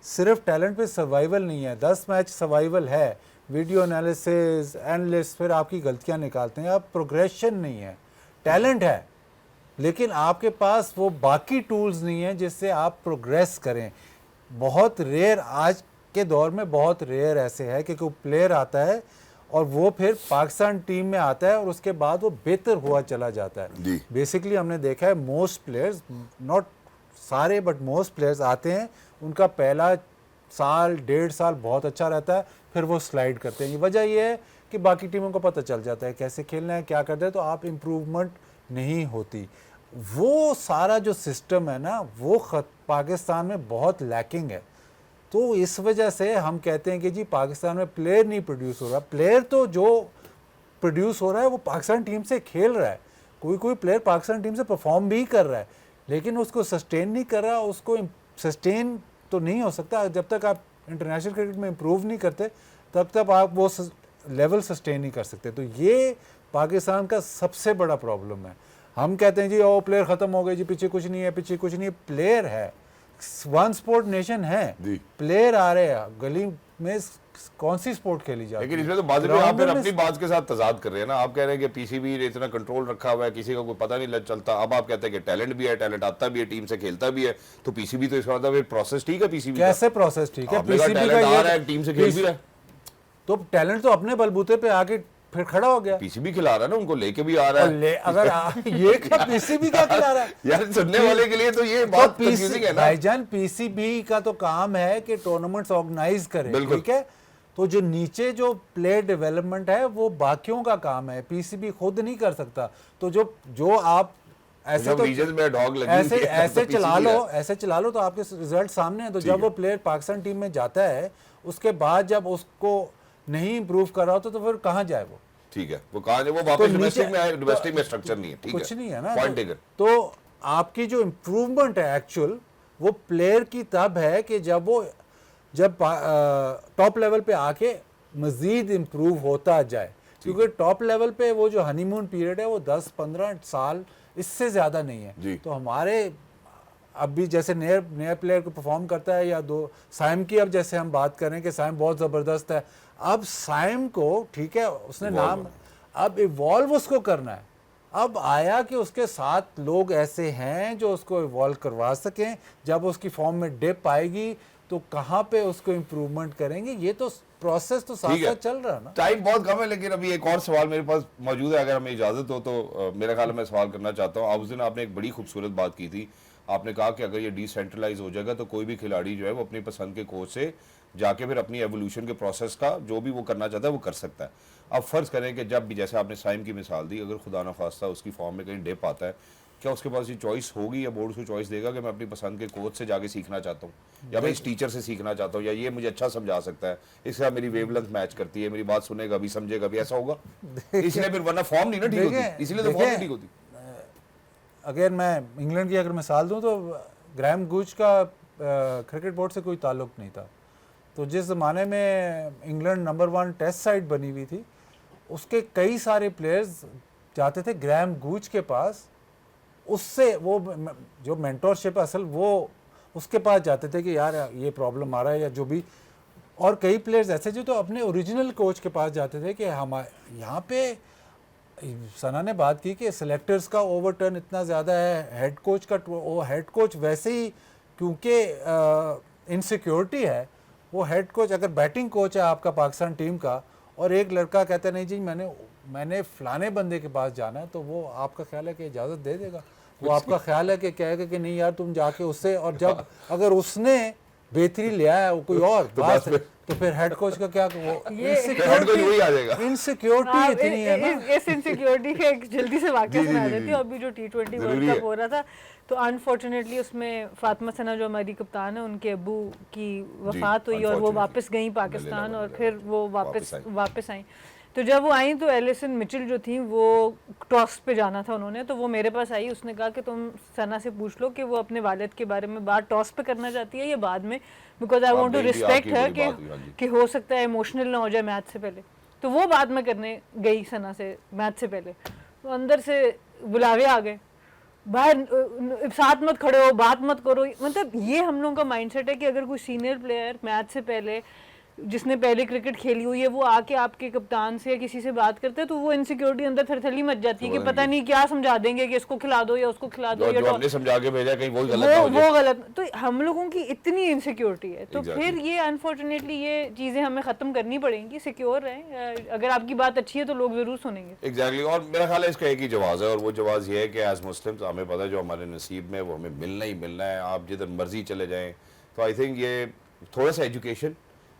सिर्फ टैलेंट पे सर्वाइवल नहीं है, 10 मैच सर्वाइवल है, वीडियो एनालिसिस, एनालिस्ट फिर आपकी गलतियां निकालते हैं, अब प्रोग्रेशन नहीं है। टैलेंट है लेकिन आपके पास वो बाकी टूल्स नहीं है जिससे आप प्रोग्रेस करें। बहुत रेयर, आज के दौर में बहुत रेयर ऐसे है कि कोई प्लेयर आता है और वो फिर पाकिस्तान टीम में आता है और उसके बाद वो बेहतर हुआ चला जाता है। बेसिकली हमने देखा है मोस्ट प्लेयर्स, नॉट सारे बट मोस्ट प्लेयर्स आते हैं, उनका पहला साल 1.5 साल बहुत अच्छा रहता है, फिर वो स्लाइड करते हैं। वजह ये है कि बाकी टीमों को पता चल जाता है कैसे खेलना है, क्या करते हैं, तो आप इम्प्रूवमेंट नहीं होती। वो सारा जो सिस्टम है ना वो पाकिस्तान में बहुत लैकिंग है। तो इस वजह से हम कहते हैं कि जी पाकिस्तान में प्लेयर नहीं प्रोड्यूस हो रहा। प्लेयर तो जो प्रोड्यूस हो रहा है वो पाकिस्तान टीम से खेल रहा है, कोई प्लेयर पाकिस्तान टीम से परफॉर्म भी कर रहा है, लेकिन उसको सस्टेन नहीं कर रहा। उसको सस्टेन तो नहीं हो सकता जब तक आप इंटरनेशनल क्रिकेट में इम्प्रूव नहीं करते, तब तक आप वो लेवल सस्टेन नहीं कर सकते। तो ये पाकिस्तान का सबसे बड़ा प्रॉब्लम है। हम कहते हैं जी ओ प्लेयर ख़त्म हो गए जी, पीछे कुछ नहीं है, पीछे कुछ नहीं है। प्लेयर है, वन स्पोर्ट नेशन है, प्लेयर आ रहे हैं। गली में कौन सी स्पोर्ट खेली जाती है? लेकिन इसमें तो बात आप फिर अपनी बात के साथ तजाद कर रहे हैं ना। आप कह रहे हैं कि पीसीबी ने इतना कंट्रोल रखा हुआ है, किसी को कोई पता नहीं लग चलता। अब आप कहते हैं कि टैलेंट भी है, टैलेंट आता भी है, टीम से खेलता भी है, तो पीसीबी तो इसका मतलब प्रोसेस ठीक है। पीसीबी कैसे प्रोसेस ठीक है? पीसीबी का आ रहा है, टीम से खेल भी रहा है, तो टैलेंट तो अपने बलबूते पे आके फिर खड़ा हो गया। पीसीबी खिला रहा है ना, उनको लेके भी आ रहा है। अगर ये क्या पीसीबी क्या खिला रहा है यार, सुनने वाले के लिए तो ये बात कंफ्यूजिंग है ना भाईजान। पीसीबी का तो काम है कि टूर्नामेंट्स ऑर्गेनाइज करे, ठीक है। तो जो नीचे जो प्लेयर डेवलपमेंट है वो बाकियों का काम है, पीसीबी खुद नहीं कर सकता। तो जो आप ऐसे तो ऐसे चला लो तो आपके रिजल्ट सामने है। तो जब वो प्लेयर पाकिस्तान टीम में जाता है, उसके बाद जब उसको नहीं इंप्रूव कर रहा होता तो फिर कहाँ जाए वो? ठीक है, वो कहाँ जाए? वो वापस डोमेस्टिक में आए, डोमेस्टिक में स्ट्रक्चर नहीं है, ठीक है, कुछ नहीं है ना, पॉइंट टेकन। तो आपकी जो इम्प्रूवमेंट है एक्चुअल, वो प्लेयर की तब है कि जब टॉप लेवल पे आके मजीद इम्प्रूव होता जाए। क्योंकि टॉप लेवल पे वो जो हनीमून पीरियड है वो 10-15 साल, इससे ज़्यादा नहीं है। तो हमारे अब भी जैसे नया प्लेयर को परफॉर्म करता है, या साइम की अब जैसे हम बात करें कि साइम बहुत ज़बरदस्त है, अब साइम को ठीक है उसने नाम, अब इवॉल्व उसको करना है। अब आया कि उसके साथ लोग ऐसे हैं जो उसको इवॉल्व करवा सकें। जब उसकी फॉर्म में डिप आएगी तो कहाँ पे उसको इम्प्रूवमेंट करेंगे? ये तो प्रोसेस तो साथ साथ चल रहा है ना। टाइम बहुत कम है, लेकिन अभी एक और सवाल मेरे पास मौजूद है, अगर हमें इजाजत हो तो मेरा ख्याल मैं सवाल करना चाहता हूँ। उस दिन आपने एक बड़ी खूबसूरत बात की थी, आपने कहा कि अगर ये डिसेंट्रलाइज हो जाएगा तो कोई भी खिलाड़ी जो है वो अपनी पसंद के कोच से जाके फिर अपनी एवोल्यूशन के प्रोसेस का जो भी वो करना चाहता है वो कर सकता है। अब फर्ज करें कि जब भी, जैसे आपने साइम की मिसाल दी, अगर खुदा न खास्ता उसकी फॉर्म में कहीं डिप आता है, क्या उसके पास ये चॉइस होगी या बोर्ड उसको चॉइस देगा कि मैं अपनी पसंद के कोच से जाके सीखना चाहता हूँ, या मैं इस टीचर से सीखना चाहता हूँ, या ये मुझे अच्छा समझा सकता है, इसके साथ मेरी वेवलेंथ मैच करती है, मेरी बात सुनेगा भी, समझेगा भी, ऐसा होगा? इसलिए फिर वरना फॉर्म नहीं ना ठीक होती, इसलिए तो फॉर्म नहीं ठीक होती। अगर मैं इंग्लैंड की अगर मिसाल दूँ तो ग्राहम गूच का क्रिकेट बोर्ड से कोई ताल्लुक नहीं था। तो जिस ज़माने में इंग्लैंड नंबर 1 टेस्ट साइड बनी हुई थी, उसके कई सारे प्लेयर्स जाते थे ग्राहम गूच के पास, उससे वो जो मेंटोरशिप असल वो उसके पास जाते थे कि यार ये प्रॉब्लम आ रहा है या जो भी, और कई प्लेयर्स ऐसे जो तो अपने ओरिजिनल कोच के पास जाते थे कि हम यहाँ पे सना ने बात की कि सिलेक्टर्स का ओवरटर्न इतना ज़्यादा है, हेड कोच का वो हेड कोच वैसे ही क्योंकि इनसिक्योरिटी है, वो हेड कोच अगर बैटिंग कोच है आपका पाकिस्तान टीम का और एक लड़का कहता है नहीं जी मैंने फलाने बंदे के पास जाना है, तो वो आपका ख्याल है कि इजाज़त दे देगा? वो आपका ख्याल है कि कहेगा कि नहीं यार तुम जाके उससे, और जब अगर उसने बेहतरी ले आया वो कोई और बात है, तो फिर हेड कोच का क्या वो हेड कोच वही आ जाएगा। इनसिक्योरिटी इतनी है ना। इस इनसिक्योरिटी का एक जल्दी से वाकया सुना देती हूँ। अभी जो T20 वर्ल्ड कप हो रहा था, तो अनफॉर्चुनेटली उसमें फातिमा सना जो हमारी कप्तान है, उनके अब्बू की वफात हुई और वो वापस गई पाकिस्तान, और फिर वो वापस आई। तो जब वो आई तो एलिसन मिचेल जो थी वो टॉस पे जाना था उन्होंने, तो वो मेरे पास आई, उसने कहा कि तुम सना से पूछ लो कि वो अपने वालिद के बारे में बात टॉस पे करना चाहती है या बाद में, because I want to respect her कि हो सकता है इमोशनल ना हो जाए मैच से पहले। तो वो बाद में करने गई सना से मैच से पहले, तो अंदर से बुलावे आ गए, बाहर साथ मत खड़े हो, बात मत करो। मतलब ये हम लोगों का माइंडसेट है कि अगर कोई सीनियर प्लेयर मैच से पहले जिसने पहले क्रिकेट खेली हुई है वो आके आपके कप्तान से या किसी से बात करते हैं, तो वो इनसिक्योरिटी अंदर थरथली मच जाती है कि पता नहीं क्या समझा देंगे कि इसको खिला दो या उसको खिला दो, जो हमने समझा के भेजा कहीं वो गलत ना हो जाए। वो गलत। तो हम लोगों की इतनी इनसिक्योरिटी है, तो फिर ये अनफॉर्चुनेटली ये चीजें हमें खत्म करनी पड़ेंगी। सिक्योर रहें, अगर आपकी बात अच्छी है तो लोग जरूर सुनेंगे। एग्जैक्टली। और मेरा ख्याल है इसका एक ही जवाब है, और वो जवाब ये है कि एज मुस्लिम्स हमें पता है जो हमारे नसीब में वो हमें मिलना ही मिलना है, आप जिधर मर्जी चले जाएं। तो आई थिंक ये थोड़ा सा एजुकेशन,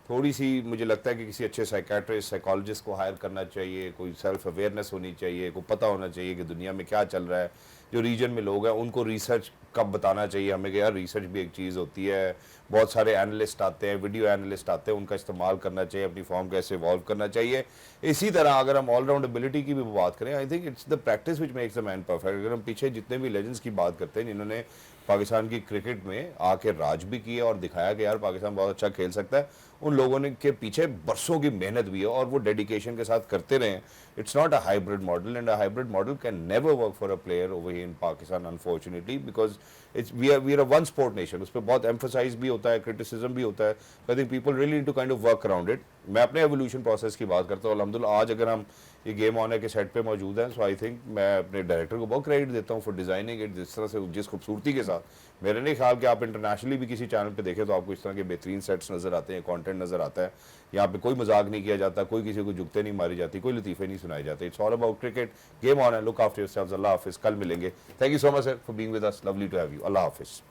थोड़ी सी मुझे लगता है कि किसी अच्छे साइकेट्रिस्ट साइकोलॉजिस्ट को हायर करना चाहिए, कोई सेल्फ अवेयरनेस होनी चाहिए, को पता होना चाहिए कि दुनिया में क्या चल रहा है। जो रीजन में लोग हैं उनको रिसर्च कब बताना चाहिए हमें कि यार रिसर्च भी एक चीज़ होती है। बहुत सारे एनालिस्ट आते हैं, वीडियो एनालिस्ट आते हैं, उनका इस्तेमाल करना चाहिए, अपनी फॉर्म कैसे इवॉल्व करना चाहिए। इसी तरह अगर हम ऑलराउंड एबिलिटी की भी बात करें, I think it's the practice which makes the man perfect. अगर हम पीछे जितने भी लेजेंड्स की बात करते हैं जिन्होंने पाकिस्तान की क्रिकेट में आके राज भी किया और दिखाया कि यार पाकिस्तान बहुत अच्छा खेल सकता है, उन लोगों ने के पीछे बरसों की मेहनत भी है और वो डेडिकेशन के साथ करते रहे। It's not a hybrid model, and a hybrid model can never work for a player over here in Pakistan unfortunately, because we are a one sport nation. उस पर बहुत एम्फोसाइज भी होता है, क्रिटिसिज्म भी होता है। I think people really need to kind of work around it. मैं अपने एवोल्यूशन प्रोसेस की बात करता हूँ। अल्हम्दुलिल्लाह आज अगर हम ये गेम ऑनर के सेट पे मौजूद हैं, सो आई थिंक मैं अपने डायरेक्टर को बहुत क्रेडिट देता हूँ फॉर डिजाइनिंग इट जिस तरह से, जिस खूबसूरती के साथ। मेरे नहीं ख्याल कि आप इंटरनेशनली भी किसी चैनल पे देखें तो आपको इस तरह के बेहतरीन सेट्स नजर आते हैं, कंटेंट नजर आता है। यहाँ पे कोई मजाक नहीं किया जाता, कोई किसी को जुगते नहीं मारी जाती, कोई लतीफ़े नहीं सुनाए जाते। It's all about cricket, game on है। Look after yourselves. अल्लाह हाफिज़। कल मिलेंगे। Thank you so much sir for being with us. Lovely to have you. अल्लाह हाफिज़।